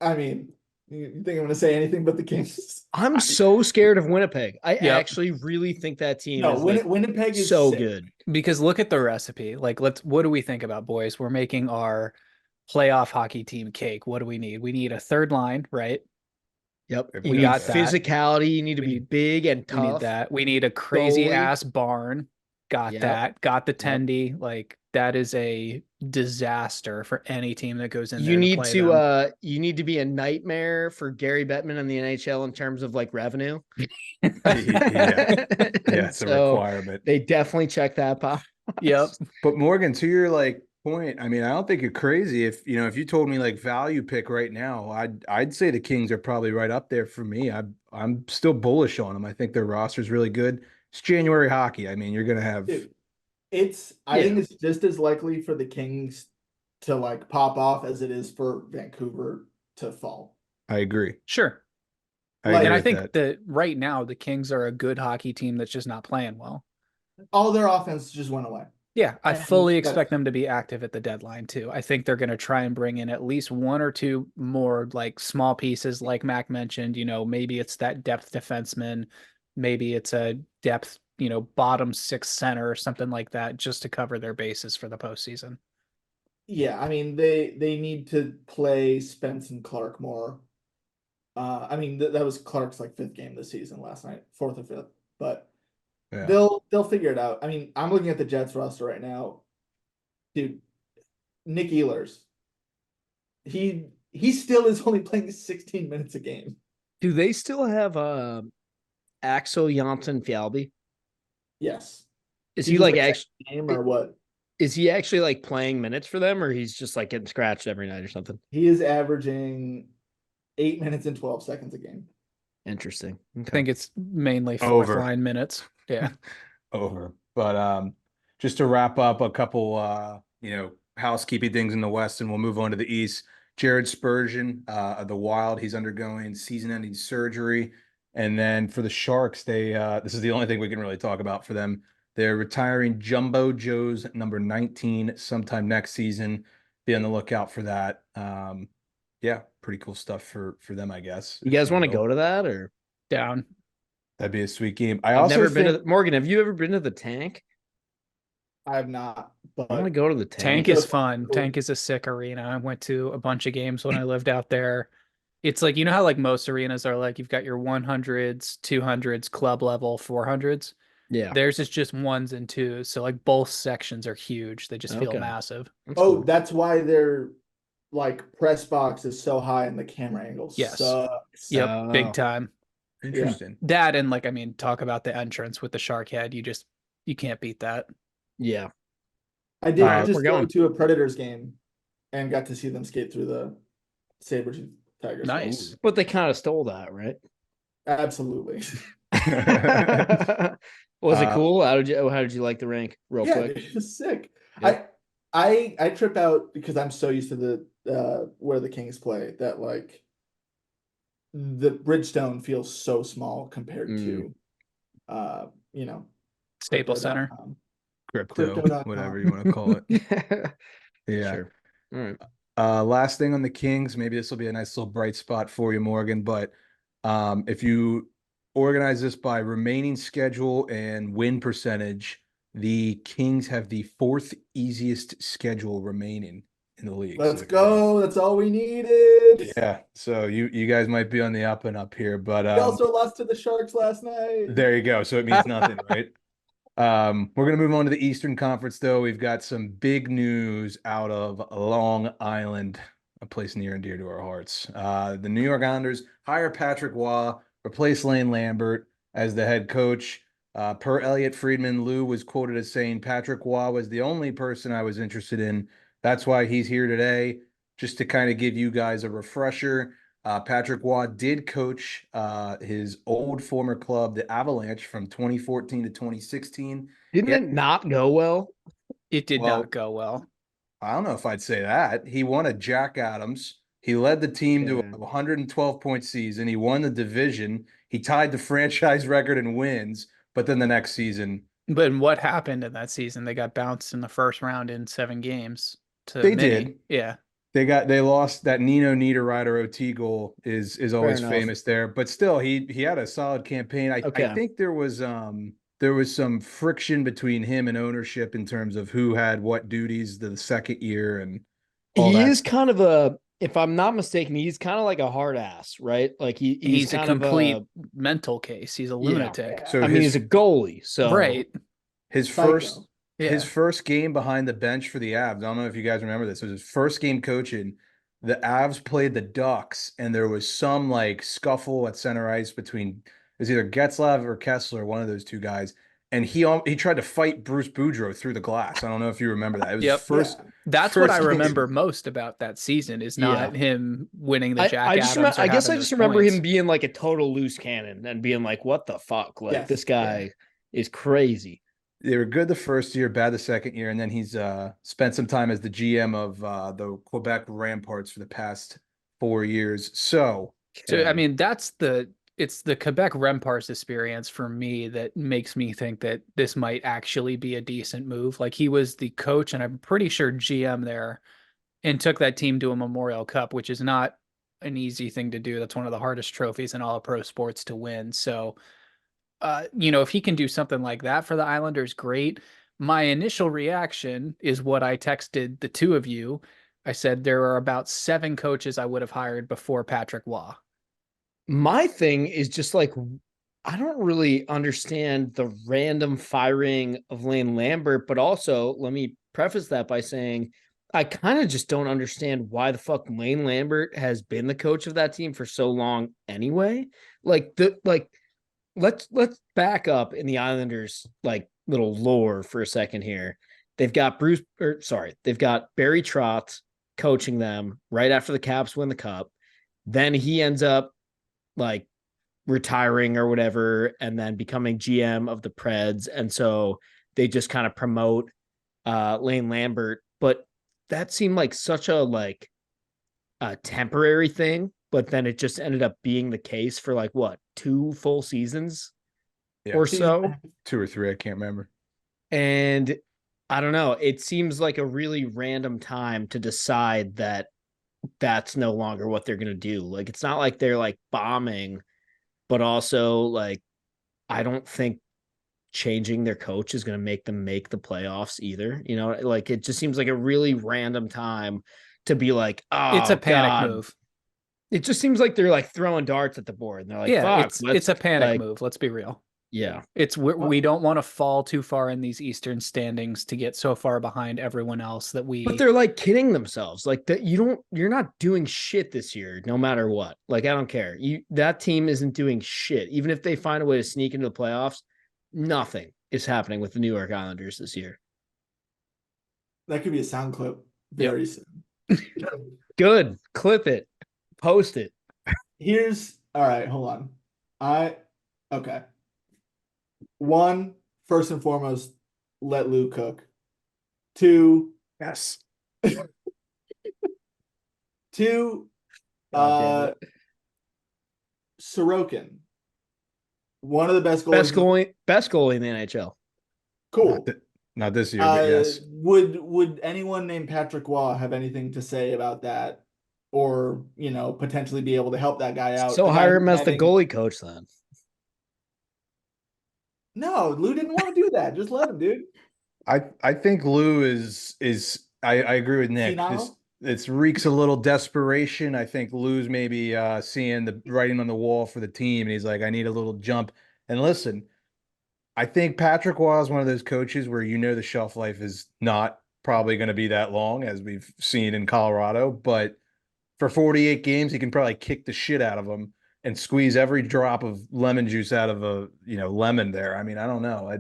I mean, you think I'm going to say anything but the Kings? I'm so scared of Winnipeg. I Yep. actually really think that team No, is like Winnipeg is so sick. good. Because look at the recipe. Like, what do we think about, boys? We're making our playoff hockey team cake. What do we need? We need a third line, right? Yep. If You we need got that. physicality. You need to We be need- big and We need tough. that. We need a crazy Goalie. ass barn. Got Yep. that. Got the Yep. tendy. Like, that is a disaster for any team that goes in there You need play to them. you need to be a nightmare for Gary Bettman in the NHL in terms of like revenue. Yeah, it's a So requirement. they definitely check that box. Yep. But Morgan, to your like point, I mean, I don't think you're crazy. If you told me like value pick right now, I'd say the Kings are probably right up there for me. I'm still bullish on them. I think their roster's really good. It's January hockey. I mean, you're gonna have Dude, I think it's just as likely for the Kings to like pop off as it is for Vancouver to fall. I agree. Sure. I Like- agree And I with think that. that right now the Kings are a good hockey team that's just not playing well. All their offense just went away. Yeah, I And fully that's- expect them to be active at the deadline too. I think they're going to try and bring in at least one or two more like small pieces, like Mac mentioned. Maybe it's that depth defenseman, maybe it's a depth, bottom six center or something like that, just to cover their bases for the postseason. Yeah, I mean they need to play Spence and Clark more. I mean that was Clark's like fifth game this season last night, fourth or fifth, but Yeah. they'll figure it out. I mean, I'm looking at the Jets roster right now, dude. Nick Ehlers, he still is only playing 16 minutes a game. Do they still have Axel Janssen Fjallby? Yes, Is he He's like like actually game or what? is he actually like playing minutes for them, or he's just like getting scratched every night or something? He is averaging 8 minutes and 12 seconds a game. Interesting. I think it's mainly fourth Over. line minutes. Yeah. Over. But just to wrap up a couple housekeeping things in the West, and we'll move on to the East. Jared Spurgeon of the Wild, he's undergoing season-ending surgery. And then for the Sharks, they this is the only thing we can really talk about for them. They're retiring Jumbo Joe's number 19 sometime next season. Be on the lookout for that. Yeah, pretty cool stuff for them, I guess. You guys want to go to that, or Down. That'd be a sweet game. I've never been to Morgan. Have you ever been to the Tank? I have not, but I want to go to the Tank Tank. is fun. Tank is a sick arena. I went to a bunch of games when I lived out there. It's like, how like most arenas are like, you've got your 100s, 200s, club level, 400s. Yeah. Theirs is just ones and twos. So like both sections are huge. They just feel Okay. massive. That's oh, cool. that's why their like press box is so high and the camera angle Yes. sucks. Yep. Oh. Big time. Interesting. That and like, talk about the entrance with the shark head. You can't beat that. Yeah. I did Alright, just we're go going. to a Predators game and got to see them skate through the Saber-tooth Tigers. Nice. But they kind of stole that, right? Absolutely. Was it cool? How did you like the rink? Real Yeah, quick. it was sick. Yep. I trip out because I'm so used to the where the Kings play that like the Bridgestone feels so small compared to Staples Center. Crypto.com. Crypto, Crypto.com. whatever you want to call it. Yeah. Sure. All right. Last thing on the Kings, maybe this will be a nice little bright spot for you, Morgan. But if you organize this by remaining schedule and win percentage, the Kings have the fourth easiest schedule remaining in the league. Let's go. That's all we needed. Yeah. So you guys might be on the up and up here, but We also lost to the Sharks last night. there you go. So it means nothing, right? We're going to move on to the Eastern Conference, though. We've got some big news out of Long Island, a place near and dear to our hearts. The New York Islanders hire Patrick Waugh, replace Lane Lambert as the head coach. Per Elliot Friedman, Lou was quoted as saying Patrick Waugh was the only person I was interested in. That's why he's here today. Just to kind of give you guys a refresher, Patrick Waugh did coach his old former club, the Avalanche, from 2014 to 2016. Didn't Yeah, it not go well? It did well, not go well. I don't know if I'd say that. He won a Jack Adams. He led the team to Yeah. a 112-point season. He won the division. He tied the franchise record in wins. But then the next season, But what happened in that season? They got bounced in the first round in 7 games to they Mini. did. Yeah. They lost. That Nino Niederreiter OT goal is always enough. famous there. But still, he had a solid campaign. I Okay. think there was some friction between him and ownership in terms of who had what duties the second year and all He that. is kind of a, if I'm not mistaken, he's kind of like a hard ass, right? Like he's a kind complete of mental case. He's a Yeah. lunatic. So I mean, he's a goalie, so Right. his Psycho. first Yeah. his first game behind the bench for the Avs. I don't know if you guys remember this. It was his first game coaching. The Avs played the Ducks, and there was some like scuffle at center ice between it was either Getzlav or Kessler, one of those two guys. And he tried to fight Bruce Boudreau through the glass. I don't know if you remember that. It was Yep. his first. Yeah. That's what I first game. remember most about that season is not him winning the Jack I just Adams. I guess I having just those remember points. him being like a total loose cannon and being like, "What the fuck? Like Yes, this guy is crazy." They were good the first year, bad the second year, and then he's spent some time as the GM of the Quebec Ramparts for the past 4 years. So I mean, it's the Quebec Remparts experience for me that makes me think that this might actually be a decent move. Like he was the coach and I'm pretty sure GM there and took that team to a Memorial Cup, which is not an easy thing to do. That's one of the hardest trophies in all of pro sports to win. So, if he can do something like that for the Islanders, great. My initial reaction is what I texted the two of you. I said there are about 7 coaches I would have hired before Patrick Waugh. My thing is just like, I don't really understand the random firing of Lane Lambert, but also let me preface that by saying I kind of just don't understand why the fuck Lane Lambert has been the coach of that team for so long anyway. Let's back up in the Islanders like little lore for a second here. They've got they've got Barry Trotz coaching them right after the Caps win the cup. Then he ends up like retiring or whatever, and then becoming GM of the Preds. And so they just kind of promote Lane Lambert. But that seemed like such a temporary thing. But then it just ended up being the case for 2 full seasons or so. 2 or 3, I can't remember. And I don't know. It seems like a really random time to decide that that's no longer what they're going to do. Like, it's not like they're bombing, but also I don't think changing their coach is going to make them make the playoffs either. It just seems like a really random time to be like, oh, it's a panic God. move. It just seems like they're throwing darts at the board and they're like, fuck, it's a panic move. Let's be real. Yeah. We don't want to fall too far in these Eastern standings to get so far behind everyone else that But they're kidding themselves. You're not doing shit this year, no matter what. I don't care. That team isn't doing shit. Even if they find a way to sneak into the playoffs, nothing is happening with the New York Islanders this year. That could be a sound clip very soon. Good. Clip it. Post it. All right, hold on. Okay. 1, first and foremost, let Lou cook. 2, Yes. 2, Sorokin. One of the best goalies. Best goalie in the NHL. Cool. Not this year, but yes. Would anyone named Patrick Waugh have anything to say about that? Or, potentially be able to help that guy out? So hire him as the goalie coach then. No, Lou didn't want to do that. Just let him, dude. I think Lou is I agree with Nick. It reeks a little desperation. I think Lou's maybe seeing the writing on the wall for the team, and he's like, I need a little jump. And listen, I think Patrick Waugh is one of those coaches where the shelf life is not probably going to be that long, as we've seen in Colorado, but for 48 games, he can probably kick the shit out of them and squeeze every drop of lemon juice out of a lemon there. I mean, I don't know.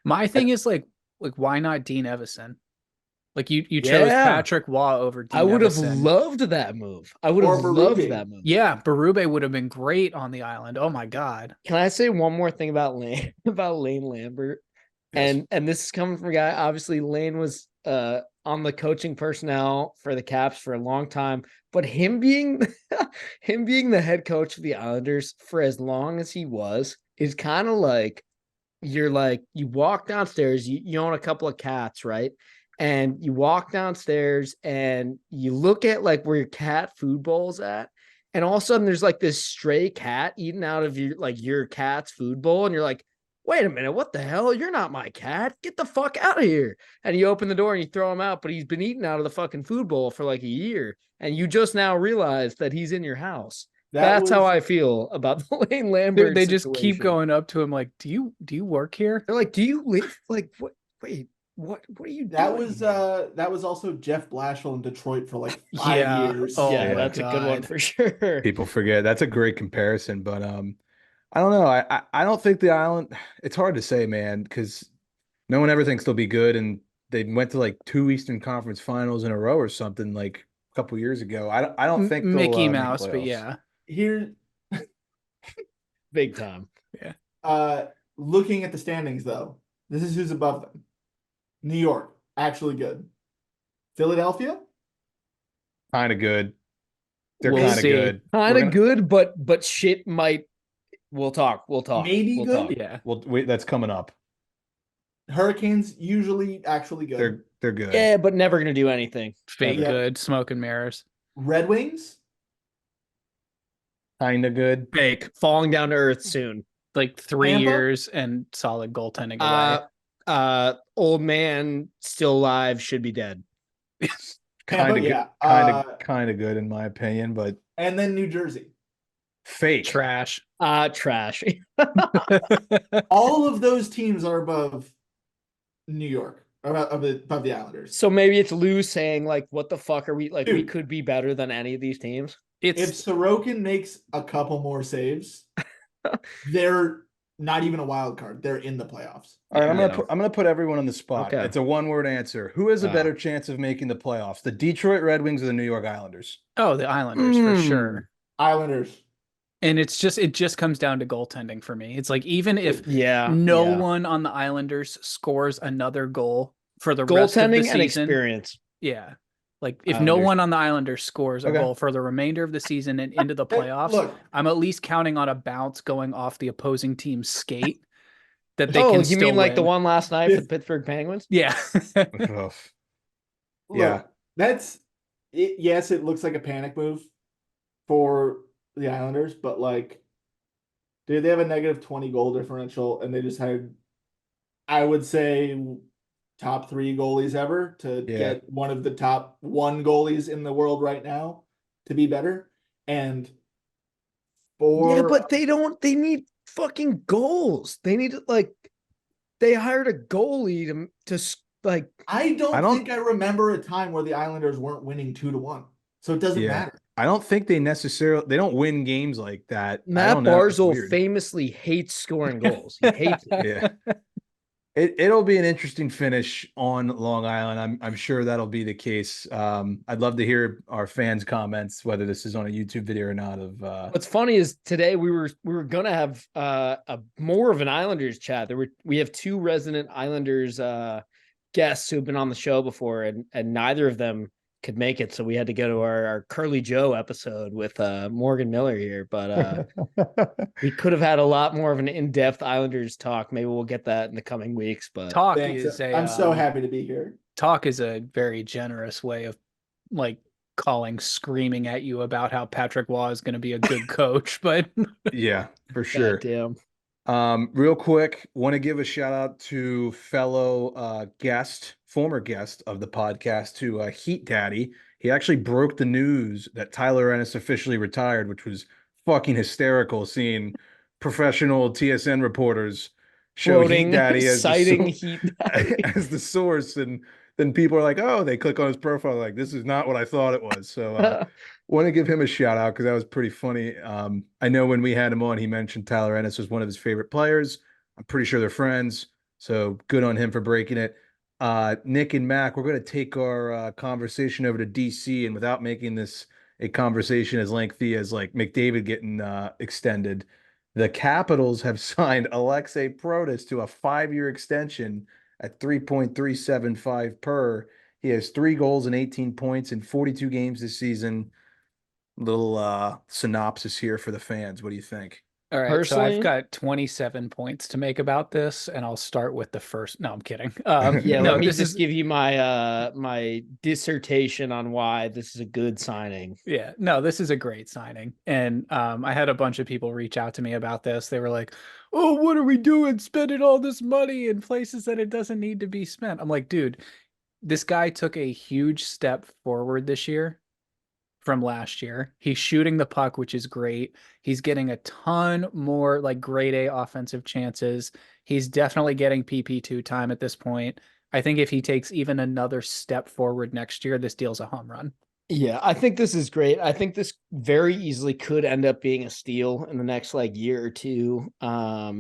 My thing is like why not Dean Evison? Like you chose Yeah. Patrick Waugh over Dean I would have Evison. loved that move. I would Or have loved Berube. that move. Yeah, Berube would have been great on the island. Oh my God. Can I say one more thing about Lane about Lane Lambert? Yes. And this is coming from a guy. Obviously, Lane was on the coaching personnel for the Caps for a long time, but him being him being the head coach of the Islanders for as long as he was is kind of like you walk downstairs, you own a couple of cats, right? And you walk downstairs and you look at like where your cat food bowl's at, and all of a sudden there's like this stray cat eating out of your cat's food bowl, and you're like, wait a minute, what the hell? You're not my cat. Get the fuck out of here. And you open the door and you throw him out, but he's been eating out of the fucking food bowl for like a year. And you just now realize that he's in your house. That's how I feel about the Lane Lambert. They just keep situation. going up to him like, do you work here? They're like, do you live? Like, what? Wait, what are you That doing? That was also Jeff Blashill in Detroit for like 5 years. Oh, yeah, my that's a good one God. for sure. People forget. That's a great comparison, but I don't know. I don't think the Island. It's hard to say, man, because no one ever thinks they'll be good, and they went to like 2 Eastern Conference Finals in a row or something like a couple years ago. I don't think they'll, Mickey make Mouse, but playoffs. yeah. Here, Big time. looking at the standings though, this is who's above them. New York, actually good. Philadelphia, Kind of good. They're We'll kind of see. good. Kind We're of good, but shit might. We'll talk. Maybe we'll good? talk. Yeah. Well, wait, that's coming up. Hurricanes usually actually good. They're good. Yeah, but never gonna do anything. Fake Yeah. good, smoke and mirrors. Red Wings, Kind of good. Fake. Falling down to earth soon. Like 3 Tampa? years and solid goaltending away. Old man still alive, should be dead. Tampa, Kind of yeah. good. Kind of good in my opinion, but And then New Jersey. fake. Trash. Trash. All of those teams are above New York, above the Islanders. So maybe it's Lou saying like, "What the fuck are we like? We Dude. could be better than any of these teams." If It's Sorokin makes a couple more saves, they're not even a wild card. They're in the playoffs. All right, Yeah. I'm gonna put everyone on the spot. Okay. It's a one-word answer. Who has a better chance of making the playoffs? The Detroit Red Wings or the New York Islanders? the Islanders for Mm. sure. Islanders. And it just comes down to goaltending for me. It's like even if Yeah. no yeah. one on the Islanders scores another goal for the rest of the Goaltending season, and experience. yeah. Like if no Islanders. one on the Islanders scores a Okay. goal for the remainder of the season and into the playoffs, Look, I'm at least counting on a bounce going off the opposing team's skate that they Oh, can you still mean like the win. one last night for the Pittsburgh Penguins? Yeah. Ugh. Yeah. look, that's it. Yes, it looks like a panic move for the Islanders, but like, dude, they have a negative 20 goal differential, and they just had, I would say, top 3 goalies ever to Yeah. get one of the top 1 goalies in the world right now to be better. And Yeah, but they don't. They need fucking goals. They need like. They hired a goalie to like. I don't, I don't- think I remember a time where the Islanders weren't winning 2-1. So it doesn't Yeah. matter. I don't think they don't win games like that. I Matt don't know. It's Barzal weird. famously hates scoring goals. He hates it. Yeah. It'll be an interesting finish on Long Island. I'm sure that'll be the case. I'd love to hear our fans' comments, whether this is on a YouTube video or not. Of What's funny is today we were gonna have a more of an Islanders chat. We have 2 resident Islanders guests who've been on the show before, and neither of them could make it, so we had to go to our Curly Joe episode with Morgan Miller here. But we could have had a lot more of an in-depth Islanders talk. Maybe we'll get that in the coming weeks. But Talk Thanks. is a I'm so happy to be here. talk is a very generous way of like screaming at you about how Patrick Waugh is going to be a good coach, but yeah, for sure. damn. Real quick, want to give a shout out to fellow former guest of the podcast, to Heat Daddy. He actually broke the news that Tyler Ennis officially retired, which was fucking hysterical, seeing professional TSN reporters show Quoting, Heat Daddy as citing the, Heat Daddy. as the source. And then people are like, oh, they click on his profile, like, this is not what I thought it was. So want to give him a shout out because that was pretty funny. I know when we had him on, he mentioned Tyler Ennis was one of his favorite players. I'm pretty sure they're friends. So good on him for breaking it. Nick and Mac, we're going to take our conversation over to DC, and without making this a conversation as lengthy as like McDavid getting extended, the Capitals have signed Aliaksei Protas to a 5-year extension at 3.375 per. He has 3 goals and 18 points in 42 games this season. Little synopsis here for the fans. What do you think? All right, so Personally, I've got 27 points to make about this, and I'll start with the first. No, I'm kidding. yeah, no, let me this just is give you my my dissertation on why this is a good signing. yeah, no, this is a great signing, and I had a bunch of people reach out to me about this. They were like, "Oh, what are we doing? Spending all this money in places that it doesn't need to be spent." I'm like, dude, this guy took a huge step forward this year from last year. He's shooting the puck, which is great. He's getting a ton more like grade A offensive chances. He's definitely getting PP2 time at this point. I think if he takes even another step forward next year, this deal's a home run. Yeah, I think this is great. I think this very easily could end up being a steal in the next like year or two.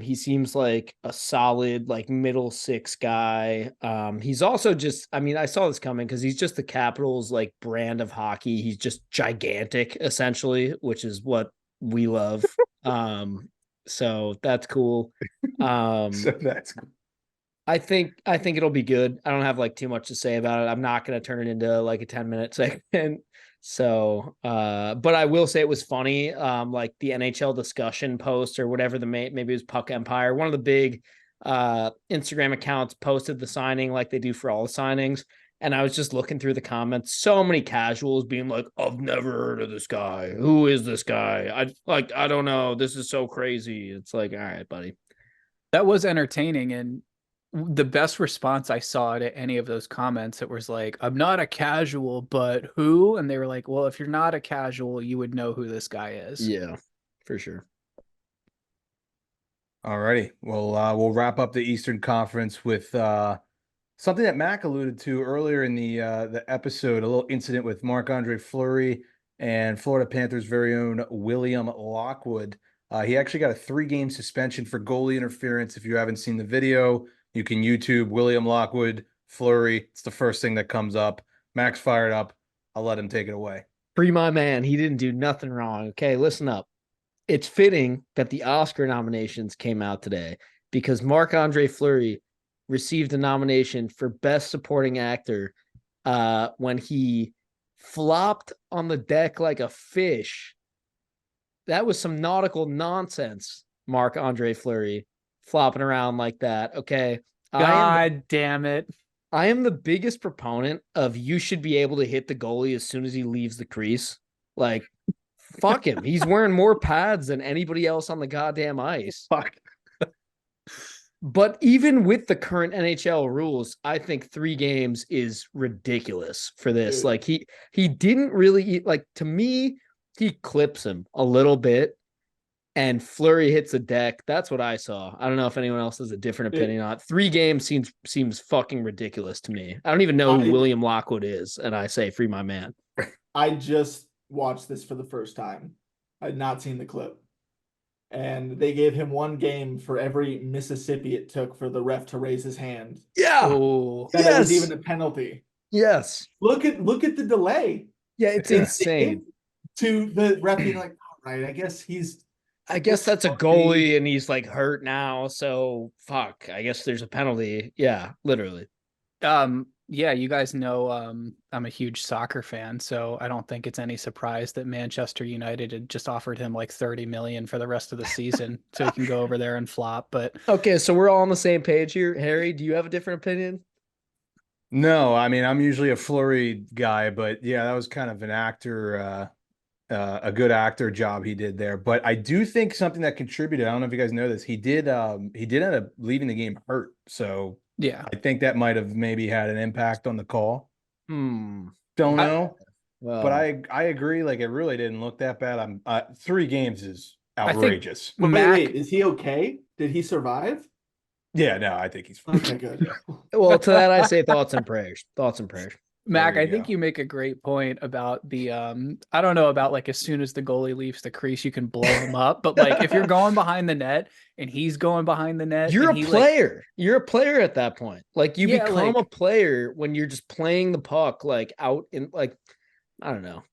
He seems like a solid like middle six guy. He's also just, I mean, I saw this coming because he's just the Capitals like brand of hockey. He's just gigantic essentially, which is what we love. So that's cool. So that's I think it'll be good. I don't have like too much to say about it. I'm not going to turn it into like a 10-minute segment. So, but I will say it was funny. Like the NHL discussion post or whatever maybe it was Puck Empire. One of the big Instagram accounts posted the signing like they do for all the signings. And I was just looking through the comments. So many casuals being like, "I've never heard of this guy. Who is this guy? I don't know. This is so crazy." It's like, all right, buddy. That was entertaining, and the best response I saw to any of those comments, it was like, I'm not a casual, but who? And they were like, well, if you're not a casual, you would know who this guy is. Yeah, for sure. all righty. Well, we'll wrap up the Eastern Conference with something that Mac alluded to earlier in the episode, a little incident with Marc-Andre Fleury and Florida Panthers' very own William Lockwood. He actually got a 3-game suspension for goalie interference. If you haven't seen the video, you can YouTube William Lockwood, Fleury. It's the first thing that comes up. Max fired up. I'll let him take it away. Free my man. He didn't do nothing wrong. Okay, listen up. It's fitting that the Oscar nominations came out today because Marc-Andre Fleury received a nomination for Best Supporting Actor when he flopped on the deck like a fish. That was some nautical nonsense, Marc-Andre Fleury, flopping around like that. Okay. God damn it. I am the biggest proponent of you should be able to hit the goalie as soon as he leaves the crease. Like, fuck him. He's wearing more pads than anybody else on the goddamn ice. Fuck. But even with the current NHL rules, I think 3 games is ridiculous for this. Dude. Like he didn't really like, to me, he clips him a little bit and Fleury hits the deck. That's what I saw. I don't know if anyone else has a different opinion on it. 3 games seems fucking ridiculous to me. I don't even know who William Lockwood is, and I say free my man. I just watched this for the first time. I had not seen the clip. And they gave him 1 game for every Mississippi it took for the ref to raise his hand. Yeah. Oh, That it was even a penalty. Yes. Look at the delay. Yeah, it's insane. To the ref being like, all right, I guess that's a goalie and he's like hurt now, so fuck. I guess there's a penalty. Yeah, literally. yeah, you guys know I'm a huge soccer fan, so I don't think it's any surprise that Manchester United had just offered him like 30 million for the rest of the season so he can go over there and flop. But okay, so we're all on the same page here. Harry, do you have a different opinion? No, I mean, I'm usually a Fleury guy, but yeah, that was kind of an actor, a good actor job he did there. But I do think something that contributed, I don't know if you guys know this, he did end up leaving the game hurt. So yeah, I think that might have maybe had an impact on the call. Don't know. Well, But I agree, like it really didn't look that bad. 3 games is I think outrageous. Wait, Mac, is he okay? Did he survive? Yeah, no, I think he's fine. Okay, good. Well, to that I say thoughts and prayers. Thoughts and prayers. Mac, There I you think go. you make a great point about the I don't know about like as soon as the goalie leaves the crease, you can blow him up. But like if you're going behind the net and he's going behind the net, You're and a he player. You're a player at that point. Like you Yeah, become like- a player when you're just playing the puck like out in like I don't know.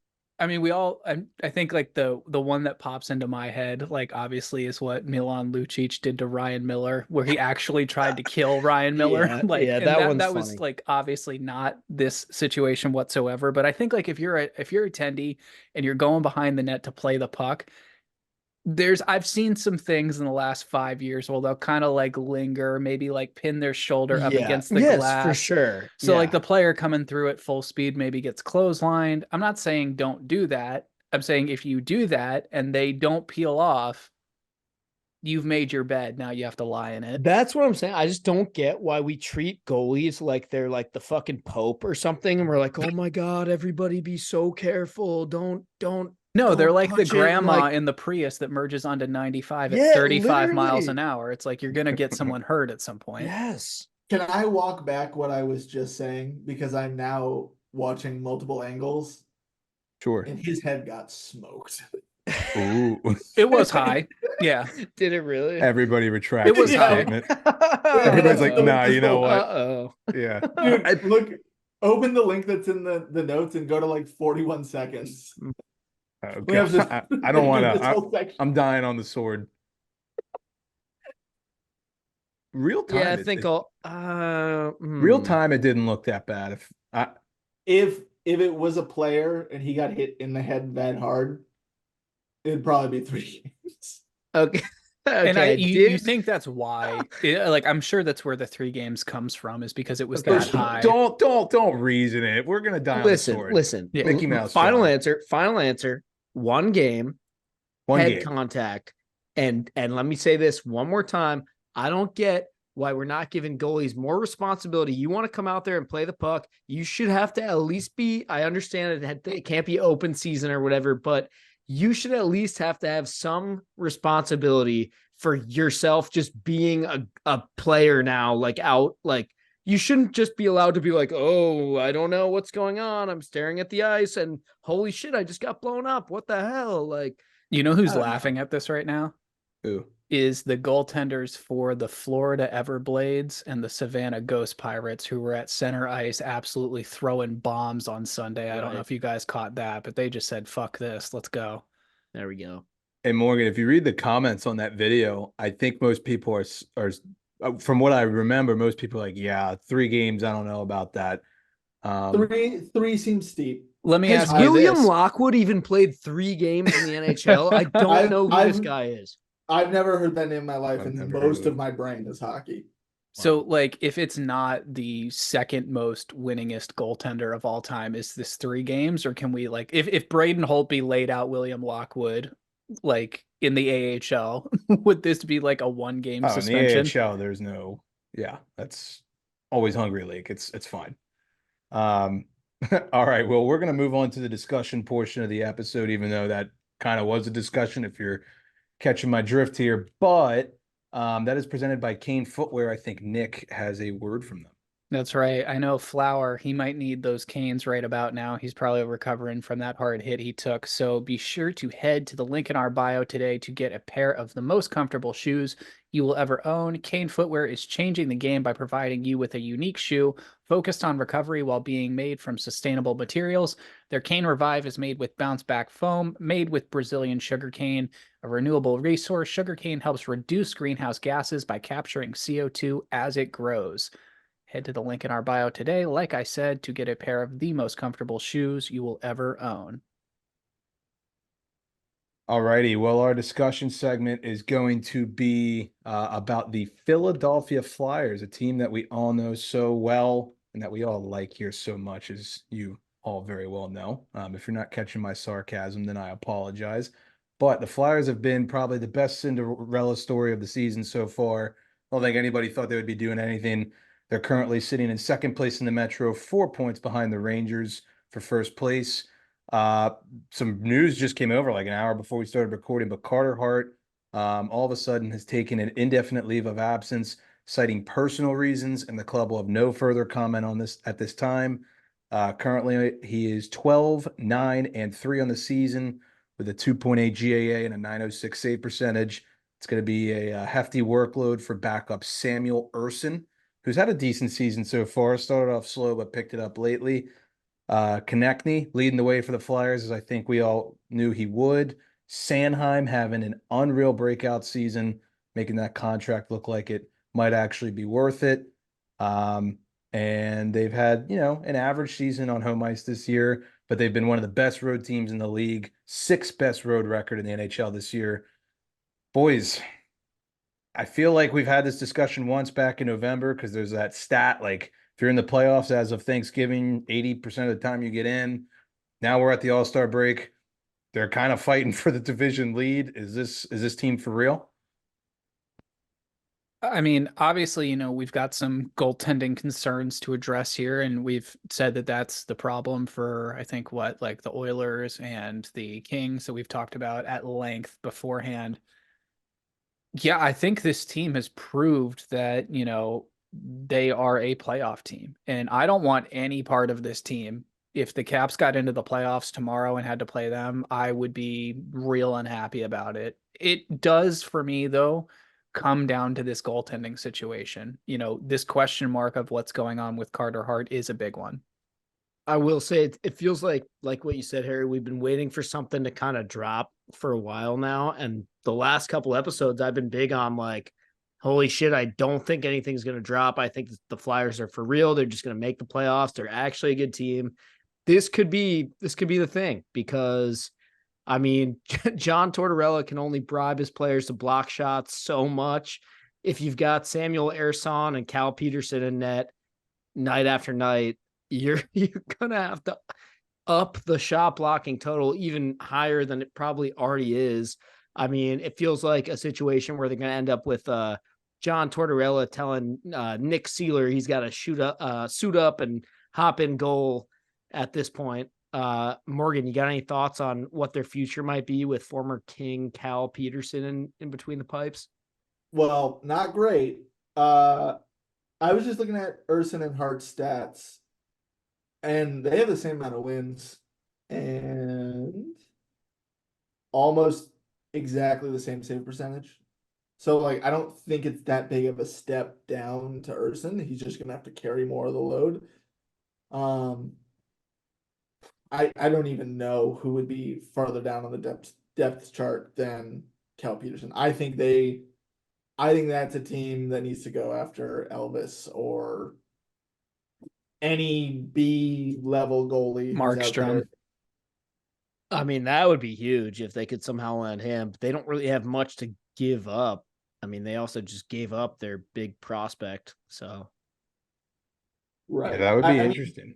I mean, we all. I think like the one that pops into my head, like obviously, is what Milan Lucic did to Ryan Miller, where he actually tried to kill Ryan Miller. Yeah, like, yeah, and that one's that was funny. like obviously not this situation whatsoever. But I think like if you're a attendee and you're going behind the net to play the puck, I've seen some things in the last 5 years where they'll kind of like linger, maybe like pin their shoulder up against the yes, glass. for sure. So like Yeah. the player coming through at full speed maybe gets clotheslined. I'm not saying don't do that. I'm saying if you do that and they don't peel off, you've made your bed. Now you have to lie in it. That's what I'm saying. I just don't get why we treat goalies like they're like the fucking Pope or something. And we're like, oh my God, everybody be so careful. Don't No, they're don't like the touch it. grandma Like, in the Prius that merges onto 95 Yeah, at 35 miles literally. an hour. It's like you're going to get someone hurt at some point. yes. Can I walk back what I was just saying? Because I'm now watching multiple angles Sure. and his head got smoked. Ooh. It was high. Yeah. Did it really? Everybody retracts It was the high. statement. Everybody's like, nah, you know what? Uh-oh. Yeah. Dude, look, open the link that's in the notes and go to like 41 seconds. Oh, We have God. this- I don't want this to. whole section. I'm dying on the sword. Real time. Yeah, I it- think it- I'll real time. It didn't look that bad. If it was a player and he got hit in the head that hard, it'd probably be 3 games. Okay. And Okay. you think that's why? Like I'm sure that's where the 3 games comes from, is because it was Okay. that high. Don't reason it. We're gonna die on the sword. Listen. Yeah. Mickey Mouse. Final John. answer. Final answer. One game. One head game. contact. And let me say this one more time. I don't get why we're not giving goalies more responsibility. You want to come out there and play the puck. You should have to at least be, I understand it can't be open season or whatever, but you should at least have to have some responsibility for yourself just being a player now, like out, like you shouldn't just be allowed to be like, oh, I don't know what's going on. I'm staring at the ice and holy shit, I just got blown up. What the hell? Like, You know who's I don't laughing at this right now? Ooh. Is the goaltenders for the Florida Everblades and the Savannah Ghost Pirates, who were at center ice absolutely throwing bombs on Sunday. I don't know Right. if you guys caught that, but they just said, fuck this, let's go. there we go. And Morgan, if you read the comments on that video, I think most people are from what I remember, most people are like, yeah, 3 games. I don't know about that. Three seems steep. Let me Has ask you William this. Lockwood even played 3 games in the NHL? I don't know who this guy is. I've never heard that name in my life, I've and never heard most of of him. my brain is hockey. So, like, if it's not the second most winningest goaltender of all time, is this 3 games, or can we like, if Braden Holtby laid out William Lockwood, like in the AHL, would this be like a 1-game Oh, suspension? in the AHL, there's no, yeah, that's always hungry league. It's fine. All right. Well, we're gonna move on to the discussion portion of the episode, even though that kind of was a discussion, if you're catching my drift here. But that is presented by Kane Footwear. I think Nick has a word from them. That's right. I know Flower, he might need those canes right about now. He's probably recovering from that hard hit he took. So be sure to head to the link in our bio today to get a pair of the most comfortable shoes you will ever own. Kane Footwear is changing the game by providing you with a unique shoe focused on recovery while being made from sustainable materials. Their Kane Revive is made with bounce back foam, made with Brazilian sugarcane, a renewable resource. Sugarcane helps reduce greenhouse gases by capturing CO2 as it grows. Head to the link in our bio today, like I said, to get a pair of the most comfortable shoes you will ever own. All righty. Well, our discussion segment is going to be about the Philadelphia Flyers, a team that we all know so well and that we all like here so much, as you all very well know. If you're not catching my sarcasm, then I apologize. But the Flyers have been probably the best Cinderella story of the season so far. I don't think anybody thought they would be doing anything. They're currently sitting in second place in the Metro, 4 points behind the Rangers for first place. Some news just came over like an hour before we started recording, but Carter Hart all of a sudden has taken an indefinite leave of absence, citing personal reasons, and the club will have no further comment on this at this time. Currently, he is 12, 9, and 3 on the season with a 2.8 GAA and a 906 save percentage. It's going to be a hefty workload for backup Samuel Urson, who's had a decent season so far. Started off slow, but picked it up lately. Konechny leading the way for the Flyers, as I think we all knew he would. Sanheim having an unreal breakout season, making that contract look like it might actually be worth it. And they've had, an average season on home ice this year, but they've been one of the best road teams in the league, 6th best road record in the NHL this year. Boys, I feel like we've had this discussion once back in November because there's that stat, like if you're in the playoffs as of Thanksgiving, 80% of the time you get in. Now we're at the All-Star break. They're kind of fighting for the division lead. Is this team for real? I mean, obviously, we've got some goaltending concerns to address here, and we've said that that's the problem for, I think, like the Oilers and the Kings that we've talked about at length beforehand. Yeah, I think this team has proved that, they are a playoff team, and I don't want any part of this team. If the Caps got into the playoffs tomorrow and had to play them, I would be real unhappy about it. It does for me, though, come down to this goaltending situation. This question mark of what's going on with Carter Hart is a big one. I will say it feels like what you said, Harry, we've been waiting for something to kind of drop for a while now. And the last couple episodes, I've been big on like, holy shit, I don't think anything's going to drop. I think the Flyers are for real. They're just going to make the playoffs. They're actually a good team. This could be the thing because, I mean, John Tortorella can only bribe his players to block shots so much. If you've got Samuel Ersson and Cal Peterson in net night after night, you're going to have to up the shot blocking total even higher than it probably already is. I mean, it feels like a situation where they're going to end up with John Tortorella telling Nick Seeler he's got to suit up and hop in goal at this point. Morgan, you got any thoughts on what their future might be with former King Cal Peterson in between the pipes? Well, not great. I was just looking at Urson and Hart's stats, and they have the same amount of wins and almost exactly the same save percentage. So, like, I don't think it's that big of a step down to Urson. He's just gonna have to carry more of the load. I don't even know who would be farther down on the depth chart than Cal Peterson. I think that's a team that needs to go after Elvis or any B level goalie who's out Markstrom. there. I mean, that would be huge if they could somehow land him. But they don't really have much to give up. I mean, they also just gave up their big prospect. So, Right. Yeah, that would be I mean, interesting.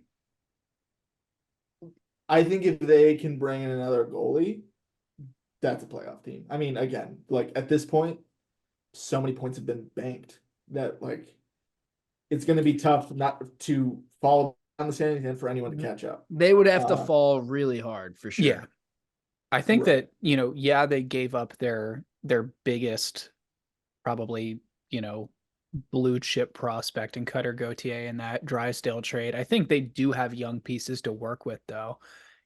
I think if they can bring in another goalie, that's a playoff team. I mean, again, like at this point, so many points have been banked that like it's going to be tough not to fall on the standings and for anyone to catch up. they would have to fall really hard for sure. Yeah. I think Right. that, they gave up their biggest, probably, blue chip prospect in Cutter Gauthier in that Drysdale trade. I think they do have young pieces to work with, though.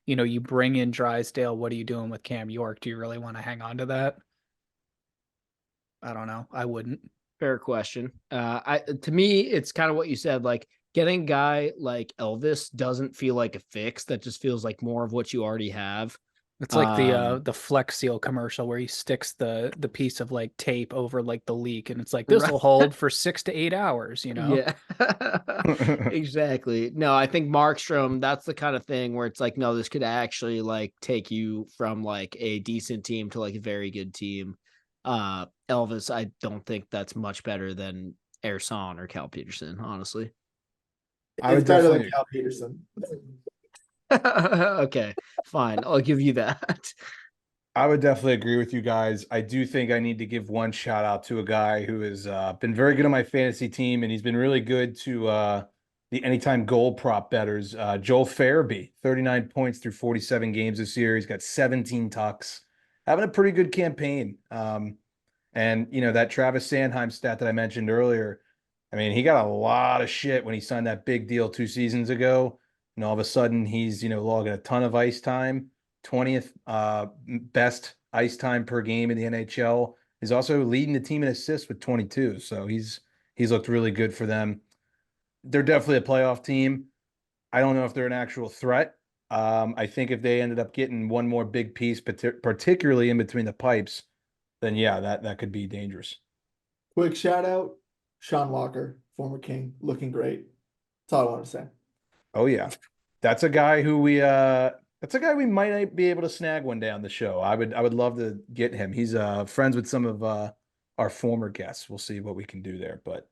You bring in Drysdale. What are you doing with Cam York? Do you really want to hang on to that? I don't know. I wouldn't. Fair question. To me, it's kind of what you said. Like getting a guy like Elvis doesn't feel like a fix. That just feels like more of what you already have. It's like the Flex Seal commercial where he sticks the piece of like tape over like the leak, and it's like this will hold for 6 to 8 hours. Yeah, exactly. No, I think Markstrom, that's the kind of thing where it's like, no, this could actually like take you from like a decent team to like a very good team. Elvis, I don't think that's much better than Ersan or Cal Peterson, honestly. It's better than Cal Peterson. Okay, fine. I'll give you that. I would definitely agree with you guys. I do think I need to give one shout out to a guy who has been very good on my fantasy team, and he's been really good to the anytime goal prop bettors. Joel Farabee, 39 points through 47 games this year. He's got 17 tucks, having a pretty good campaign. And that Travis Sanheim stat that I mentioned earlier, I mean, he got a lot of shit when he signed that big deal 2 seasons ago, and all of a sudden he's logging a ton of ice time, 20th best ice time per game in the NHL. He's also leading the team in assists with 22, so he's looked really good for them. They're definitely a playoff team. I don't know if they're an actual threat. I think if they ended up getting one more big piece, particularly in between the pipes, then yeah, that could be dangerous. Quick shout out, Sean Walker, former King, looking great. That's all I want to say. Oh yeah. That's a guy who we might be able to snag one day on the show. I would love to get him. He's friends with some of our former guests. We'll see what we can do there. But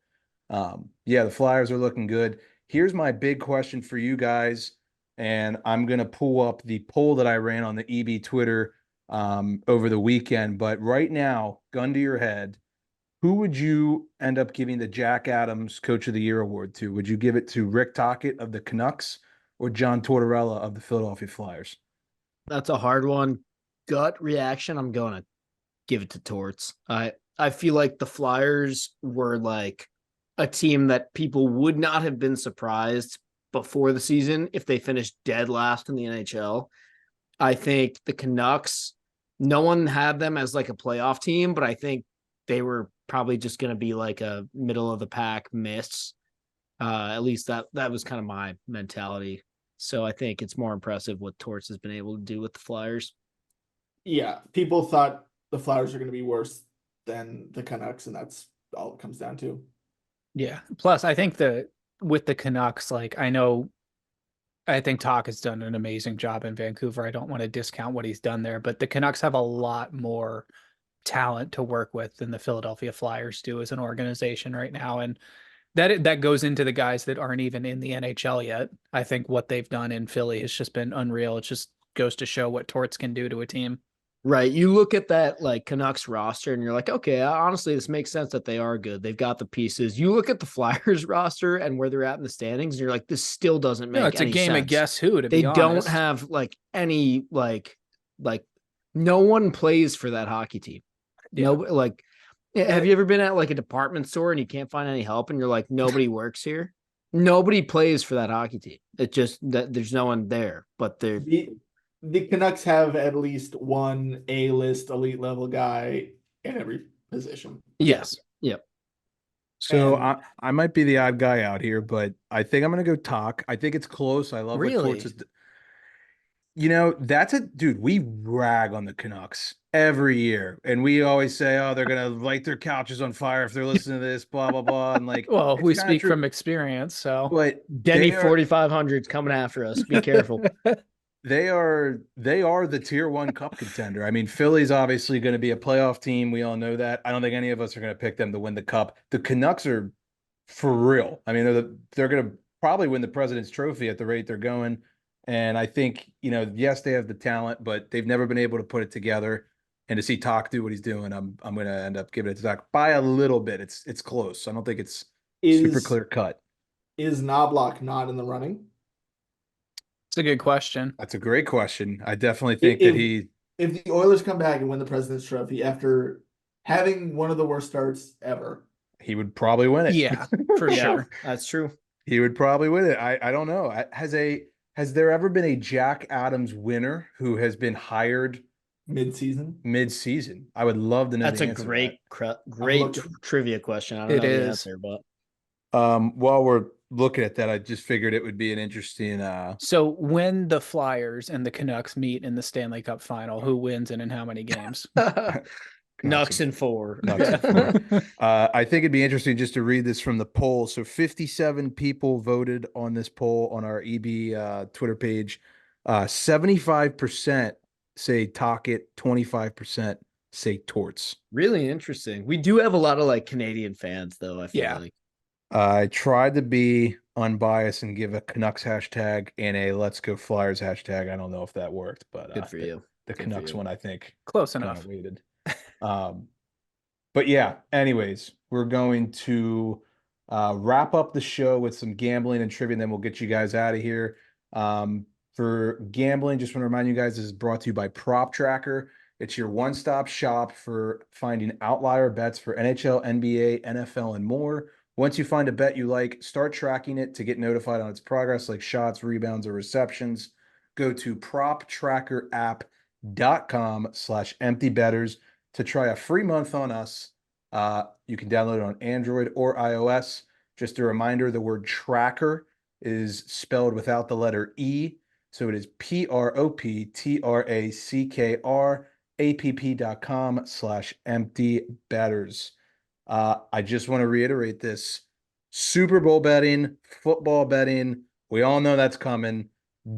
yeah, the Flyers are looking good. Here's my big question for you guys, and I'm gonna pull up the poll that I ran on the EB Twitter over the weekend. But right now, gun to your head, who would you end up giving the Jack Adams Coach of the Year award to? Would you give it to Rick Tocchet of the Canucks or John Tortorella of the Philadelphia Flyers? That's a hard one. Gut reaction, I'm going to give it to Torts. I feel like the Flyers were like a team that people would not have been surprised before the season if they finished dead last in the NHL. I think the Canucks, no one had them as like a playoff team, but I think they were probably just going to be like a middle of the pack miss. At least that was kind of my mentality. So I think it's more impressive what Torts has been able to do with the Flyers. Yeah, people thought the Flyers are going to be worse than the Canucks, and that's all it comes down to. Yeah. Plus, I think with the Canucks, like I think Talk has done an amazing job in Vancouver. I don't want to discount what he's done there, but the Canucks have a lot more talent to work with than the Philadelphia Flyers do as an organization right now. And that goes into the guys that aren't even in the NHL yet. I think what they've done in Philly has just been unreal. It just goes to show what Torts can do to a team. Right. You look at that like Canucks roster and you're like, okay, honestly, this makes sense that they are good. They've got the pieces. You look at the Flyers roster and where they're at in the standings, and you're like, this still doesn't make it's a any game sense. of guess who, to they be honest. don't have like any like no one plays for that hockey team. Yeah. No, like have you ever been at like a department store and you can't find any help and you're like, nobody works here? Nobody plays for that hockey team. It just that there's no one there, but they're The Canucks have at least one A-list elite level guy in every position. Yes. Yep. So And- I might be the odd guy out here, but I think I'm gonna go Talk. I think it's close. I love what Really? Torts is. That's dude. We rag on the Canucks every year, and we always say, "Oh, they're gonna light their couches on fire if they're listening to this." Blah blah blah. And like, Well, it's we kinda speak true, from experience, so but Denny they are- 4500's coming after us. Be careful. They are the tier 1 cup contender. I mean, Philly's obviously going to be a playoff team. We all know that. I don't think any of us are going to pick them to win the cup. The Canucks are for real. I mean, they're going to probably win the President's Trophy at the rate they're going. And I think, yes, they have the talent, but they've never been able to put it together. And to see Talk do what he's doing, I'm going to end up giving it to Talk by a little bit. It's close. I don't think it's super clear cut. Is Knobloch not in the running? it's a good question. That's a great question. I definitely think that If the Oilers come back and win the President's Trophy after having one of the worst starts ever, he would probably win it. Yeah, for sure. That's true. He would probably win it. I don't know. Has there ever been a Jack Adams winner who has been hired mid-season. I would love to know. That's the a answer to great, that. great trivia question. I don't It know the is. answer, but While we're looking at that, I just figured it would be an interesting. So when the Flyers and the Canucks meet in the Stanley Cup final, who wins and in how many games? Nux and 4. Nucks and 4. I think it'd be interesting just to read this from the poll. So 57 people voted on this poll on our EB Twitter page. 75% say Tocchet, 25% say Torts. Really interesting. We do have a lot of like Canadian fans, though. I feel Yeah. like I tried to be unbiased and give a Canucks hashtag and a Let's Go Flyers hashtag. I don't know if that worked, but good for you. the Good for Canucks you. one, I think, Close kind enough. of waited. But yeah, anyways, we're going to wrap up the show with some gambling and trivia, and then we'll get you guys out of here. For gambling, just want to remind you guys, this is brought to you by Prop Tracker. It's your one-stop shop for finding outlier bets for NHL, NBA, NFL, and more. Once you find a bet you like, start tracking it to get notified on its progress, like shots, rebounds, or receptions. Go to proptrackerapp.com/emptybetters to try a free month on us. You can download it on Android or iOS. Just a reminder, the word tracker is spelled without the letter E. So it is proptrackerapp.com/emptybetters. I just want to reiterate this. Super Bowl betting, football betting, we all know that's coming.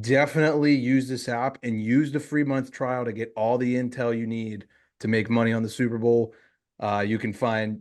Definitely use this app and use the free month trial to get all the intel you need to make money on the Super Bowl. You can find,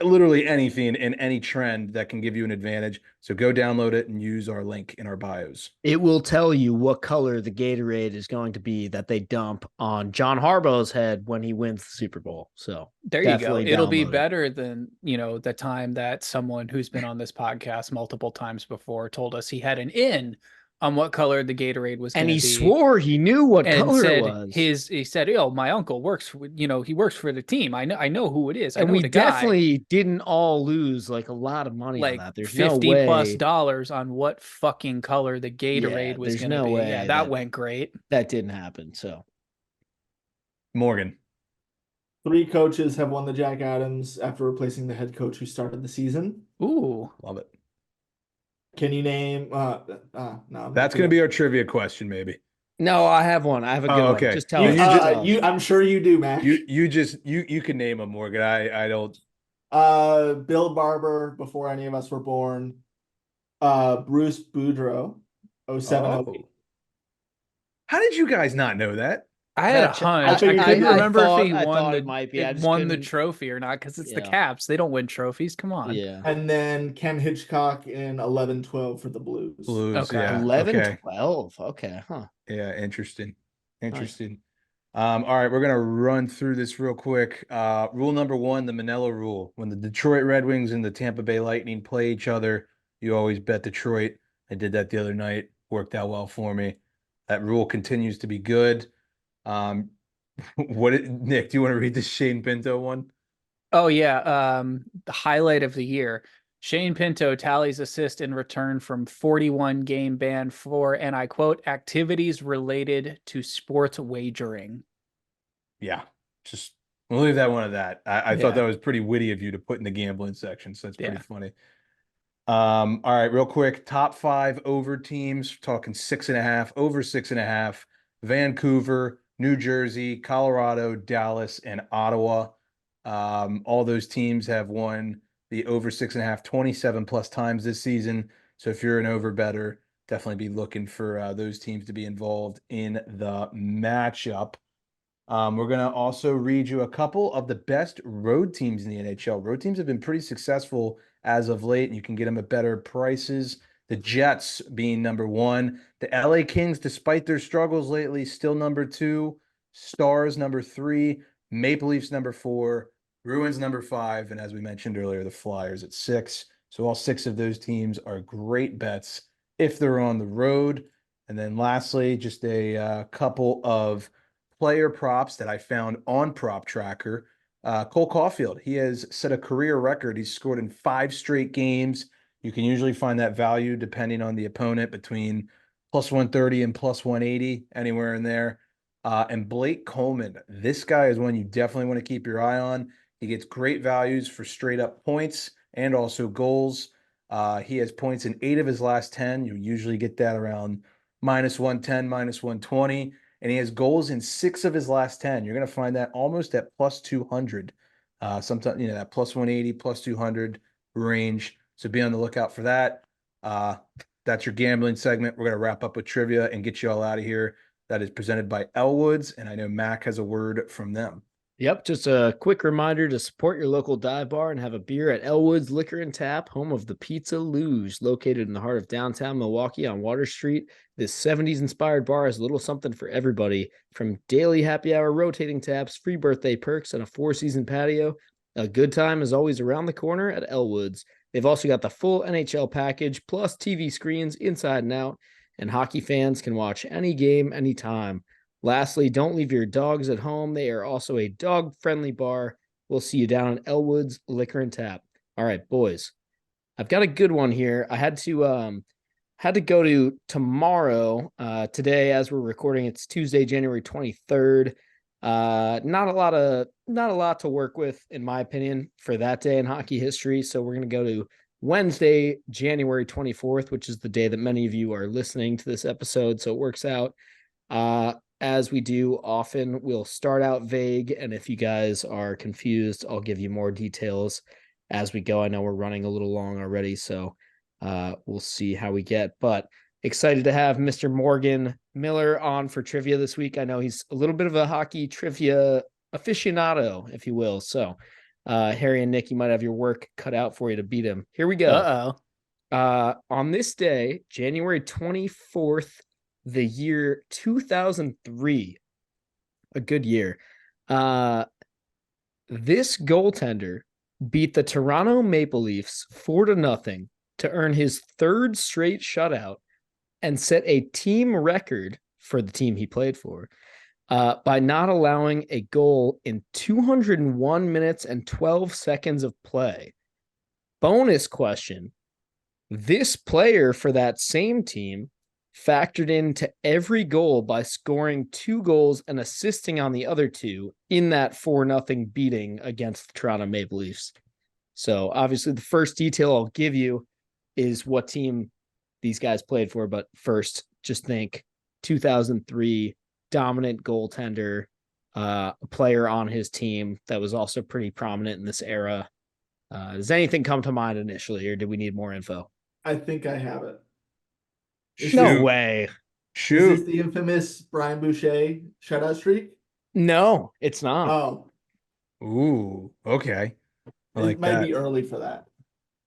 literally anything in any trend that can give you an advantage. So go download it and use our link in our bios. It will tell you what color the Gatorade is going to be that they dump on John Harbaugh's head when he wins the Super Bowl. So there you go. It'll be download it. better than, the time that someone who's been on this podcast multiple times before told us he had an in on what color the Gatorade was going to be. And he swore he knew what and color said it was. He said, my uncle works for, he works for the team. I know who it is. And I know we the guy. Definitely didn't all lose like a lot of money on that. There's $50+ no way. on what fucking color the Gatorade was going to be. Yeah, that went great. That didn't happen. So Morgan. 3 coaches have won the Jack Adams after replacing the head coach who started the season. Ooh, Love it. Can you name? No, that's going to be our trivia question, maybe. No, I have one. I have a good one. Just tell me. I'm sure you do, Mac. You can name them, Morgan. I don't. Bill Barber before any of us were born. Bruce Boudreaux, 07-08. How did you guys not know that? I had a hunch. I couldn't remember if he won the trophy or not because it's the Caps. They don't win trophies. Come on. Yeah. And then Ken Hitchcock in 11-12 for the Blues. Okay. Yeah. 11-12. Okay. Huh. Yeah. Interesting. Nice. All right. We're going to run through this real quick. Rule number 1, the Mannella Rule. When the Detroit Red Wings and the Tampa Bay Lightning play each other, you always bet Detroit. I did that the other night. Worked out well for me. That rule continues to be good. Nick, do you want to read the Shane Pinto one? Oh yeah. The highlight of the year. Shane Pinto tallies assist in return from 41 game ban for, and I quote, activities related to sports wagering. Yeah. We'll leave that one at that. I thought that was pretty witty of you to put in the gambling section. So that's pretty funny. All right, real quick. Top 5 over teams, talking 6.5, over 6.5, Vancouver, New Jersey, Colorado, Dallas, and Ottawa. All those teams have won the over 6.5 27+ times this season. So if you're an over better, definitely be looking for those teams to be involved in the matchup. We're going to also read you a couple of the best road teams in the NHL. Road teams have been pretty successful as of late, and you can get them at better prices. The Jets being number 1. The LA Kings, despite their struggles lately, still number 2. Stars number 3. Maple Leafs number 4. Bruins number 5. And as we mentioned earlier, the Flyers at 6. So all 6 of those teams are great bets if they're on the road. And then lastly, just a couple of player props that I found on Prop Tracker. Cole Caulfield, he has set a career record. He's scored in 5 straight games. You can usually find that value depending on the opponent between +130 and +180, anywhere in there. And Blake Coleman, this guy is one you definitely want to keep your eye on. He gets great values for straight up points and also goals. He has points in 8 of his last 10. You usually get that around -110, -120. And he has goals in 6 of his last 10. You're going to find that almost at +200. Sometimes, that +180, +200 range. So be on the lookout for that. That's your gambling segment. We're going to wrap up with trivia and get you all out of here. That is presented by Elwood's, and I know Mac has a word from them. Yep, just a quick reminder to support your local dive bar and have a beer at Elwood's Liquor and Tap, home of the Pizza Luge, located in the heart of downtown Milwaukee on Water Street. This 70s-inspired bar has a little something for everybody, from daily happy hour rotating taps, free birthday perks, and a 4-season patio. A good time is always around the corner at Elwood's. They've also got the full NHL package, plus TV screens inside and out, and hockey fans can watch any game, anytime. Lastly, don't leave your dogs at home. They are also a dog-friendly bar. We'll see you down at Elwood's Liquor and Tap. All right, boys. I've got a good one here. I had to go to tomorrow. Today, as we're recording, it's Tuesday, January 23rd. Not a lot to work with, in my opinion, for that day in hockey history. So we're gonna go to Wednesday, January 24th, which is the day that many of you are listening to this episode. So it works out. As we do often, we'll start out vague, and if you guys are confused, I'll give you more details as we go. I know we're running a little long already, so we'll see how we get. But excited to have Mr. Morgan Miller on for trivia this week. I know he's a little bit of a hockey trivia aficionado, if you will. So Harry and Nick, you might have your work cut out for you to beat him. Here we go. On this day, January 24th, the year 2003, a good year. This goaltender beat the Toronto Maple Leafs 4-0 to earn his third straight shutout and set a team record for the team he played for by not allowing a goal in 201 minutes and 12 seconds of play. Bonus question. This player for that same team factored into every goal by scoring 2 goals and assisting on the other 2 in that 4-0 beating against the Toronto Maple Leafs. So obviously the first detail I'll give you is what team these guys played for. But first, just think 2003 dominant goaltender, a player on his team that was also pretty prominent in this era. Does anything come to mind initially, or do we need more info? I think I have it. No way. Is Shoot. this the infamous Brian Boucher shutout streak? No, it's not. Oh, Ooh, okay. I it like might that. be early for that.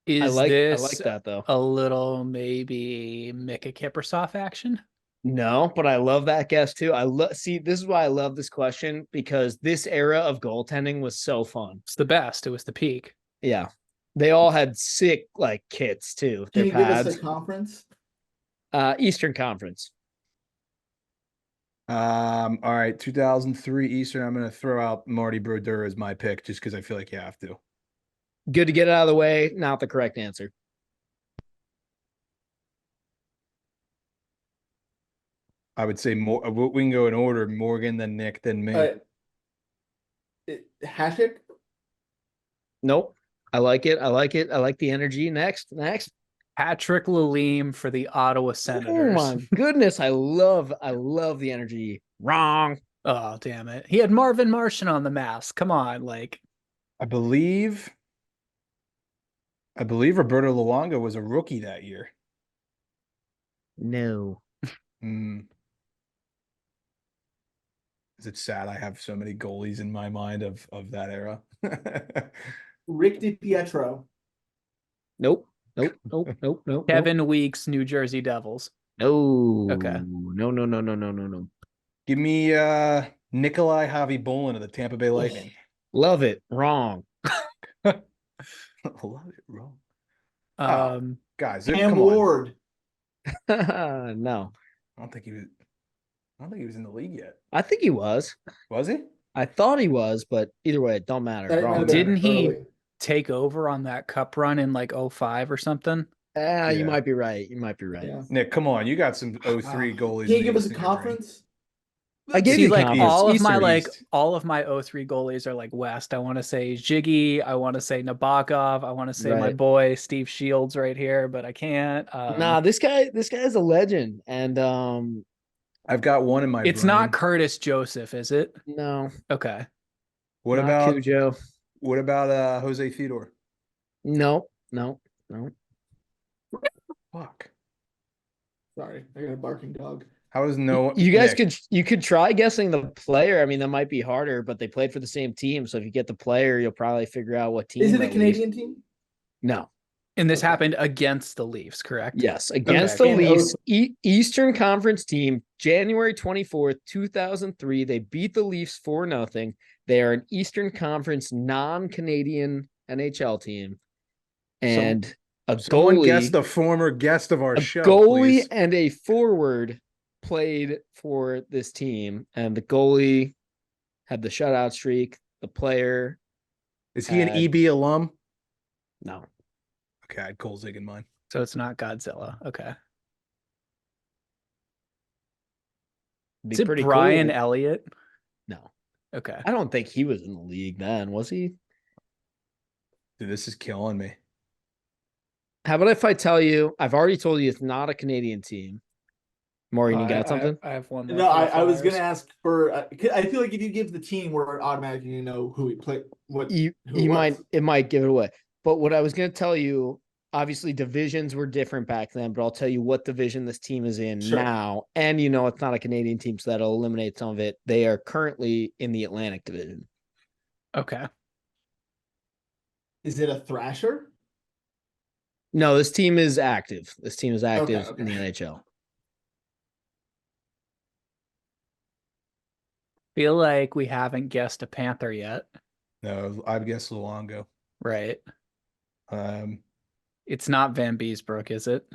Is I this like that though. a little maybe Mika Kiprusoff action? No, but I love that guess too. See, this is why I love this question, because this era of goaltending was so fun. It's the best. It was the peak. Yeah. They all had sick like kits too. Can Their you give us pads. a conference? Eastern Conference. All right, 2003 Eastern. I'm gonna throw out Marty Brodeur as my pick just because I feel like you have to. Good to get it out of the way. Not the correct answer. I would say more. We can go in order: Morgan, then Nick, then me. Hashik? Nope. I like it. I like it. I like the energy. Next. Patrick Lalime for the Ottawa Senators. Oh my goodness. I love the energy. Wrong. Oh, damn it. He had Marvin Martian on the mask. Come on, like. I believe Roberto Luongo was a rookie that year. No. Is it sad I have so many goalies in my mind of that era? Rick DiPietro. Nope. Kevin Weeks, New Jersey Devils. No. Okay. No. Give me Nikolai Javi-Bolin of the Tampa Bay Lightning. Love it. Wrong. Love it, wrong. Guys, Cam come on. Ward. No. I don't think he was in the league yet. I think he was. Was he? I thought he was, but either way, it don't matter. That might Wrong. have been Didn't he early. take over on that cup run in like 05 or something? You Yeah. might be right. Yeah. Nick, come on. You got some 03 goalies. Can you in give us a in your brain. conference? I gave See, you like confidence. all of East my or East? all of my 03 goalies are like West. I want to say Zhiggy. I want to say Nabokov. I want to say my Right. boy Steve Shields right here, but I can't. Nah, this guy is a legend. And I've got one in my it's brain. not Curtis Joseph, is it? no. Okay. What not about Cujo? Jose Theodore? No. Fuck. Sorry, I got a barking dog. How is no You guys Nick, could try guessing the player. I mean, that might be harder, but they played for the same team. So if you get the player, you'll probably figure out what team. Is it a at Canadian least. team? No. And this Okay. happened against the Leafs, correct? Yes, against Okay. the And Leafs, Eastern Conference team, January 24th, 2003. They beat the Leafs 4-0. They are an Eastern Conference non-Canadian NHL team. And someone guessed the former guest of our show. goalie Please. and a forward played for this team. And the goalie had the shutout streak. The player Is he an had- EB alum? No. Okay, I had Kolzig in mine. So it's not Godzilla. Okay. Be Is it pretty Brian cool. Elliott? No. Okay. I don't think he was in the league then, was he? Dude, this is killing me. How about if I tell you, I've already told you it's not a Canadian team. Morgan, you got something? I have one more. No, for the I was Flyers. gonna ask for. I feel like if you give the team, we're automatically gonna know who we play. Who it Might give it away. But what I was gonna tell you, obviously divisions were different back then, but I'll tell you what division this team is in Sure. now. And it's not a Canadian team, so that'll eliminate some of it. They are currently in the Atlantic Division. Okay. Is it a Thrasher? No, this team is active. This team is active Okay. in the NHL. Feel like we haven't guessed a Panther yet. No, I'd guess Luongo. Right. Um, It's not Van Beesbrook, is it?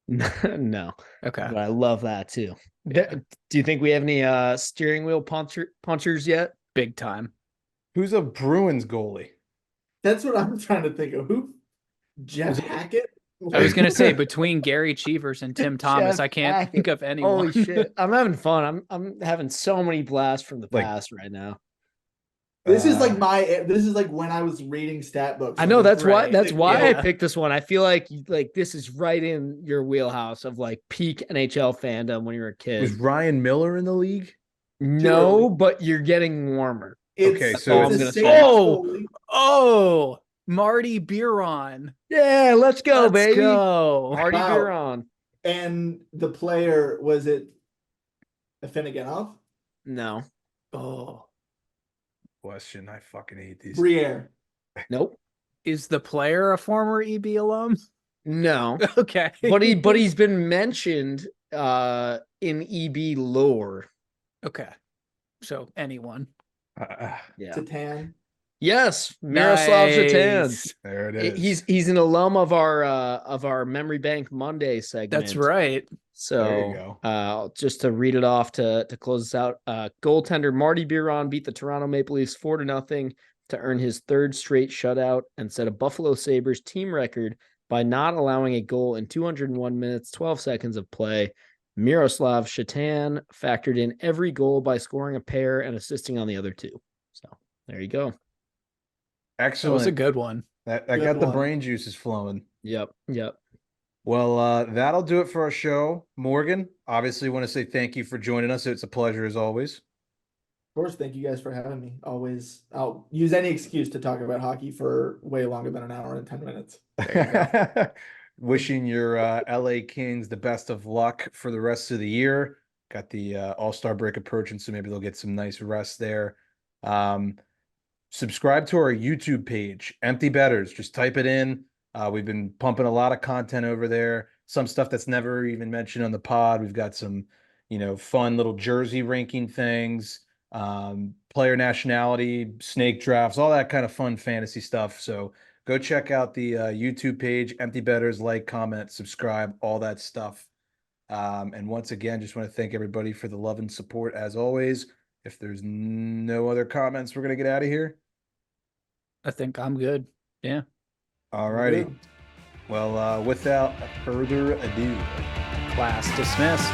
No. Okay. But I love that too. Yeah. Do you think we have any steering wheel punchers yet? Big time. who's a Bruins goalie? That's what I'm trying to think of. Who? Jeff Hackett? I was gonna say between Gary Cheevers and Tim Thomas, Jeff I can't Hackett. think of anyone. Holy shit. I'm having fun. I'm having so many blasts from the Like- past right now. This is like when I was reading stat books. I know that's Right. why I Yeah. picked this one. I feel like this is right in your wheelhouse of like peak NHL fandom when you were a kid. Was Ryan Miller in the league? No, but you're getting warmer. Okay, so it's I'm a gonna Saints say. goalie. Oh, Marty Biron. Yeah, let's go, Let's baby. go. Marty Wow. Biron. And the player, was it Afinogenov? No. Oh, Question. I fucking hate these. Briere. Nope. is the player a former EB alum? No. Okay. But he's been mentioned in EB lore. Okay. So anyone. Yeah. Titan. Yes, Miroslav Zatan. Nice. There it is. He's an alum of our Memory Bank Monday segment. That's right. So There you go. Just to read it off to close us out, goaltender Marty Biron beat the Toronto Maple Leafs 4-0 to earn his third straight shutout and set a Buffalo Sabres team record by not allowing a goal in 201 minutes, 12 seconds of play. Miroslav Zatan factored in every goal by scoring a pair and assisting on the other two. So there you go. That Excellent. was a good one. That Good got the one. brain juices flowing. Yep. Well, that'll do it for our show. Morgan, obviously want to say thank you for joining us. It's a pleasure as always. Of course, thank you guys for having me. Always, I'll use any excuse to talk about hockey for way longer than an hour and 10 minutes. Wishing your LA Kings the best of luck for the rest of the year. Got the All-Star break approaching, so maybe they'll get some nice rest there. Subscribe to our YouTube page, Empty Betters. Just type it in. We've been pumping a lot of content over there. Some stuff that's never even mentioned on the pod. We've got some, fun little jersey ranking things, player nationality, snake drafts, all that kind of fun fantasy stuff. So go check out the YouTube page, Empty Betters, like, comment, subscribe, all that stuff. And once again, just want to thank everybody for the love and support as always. If there's no other comments, we're going to get out of here. I think I'm good. Yeah. All righty. Good. Well, without further ado. Class dismissed.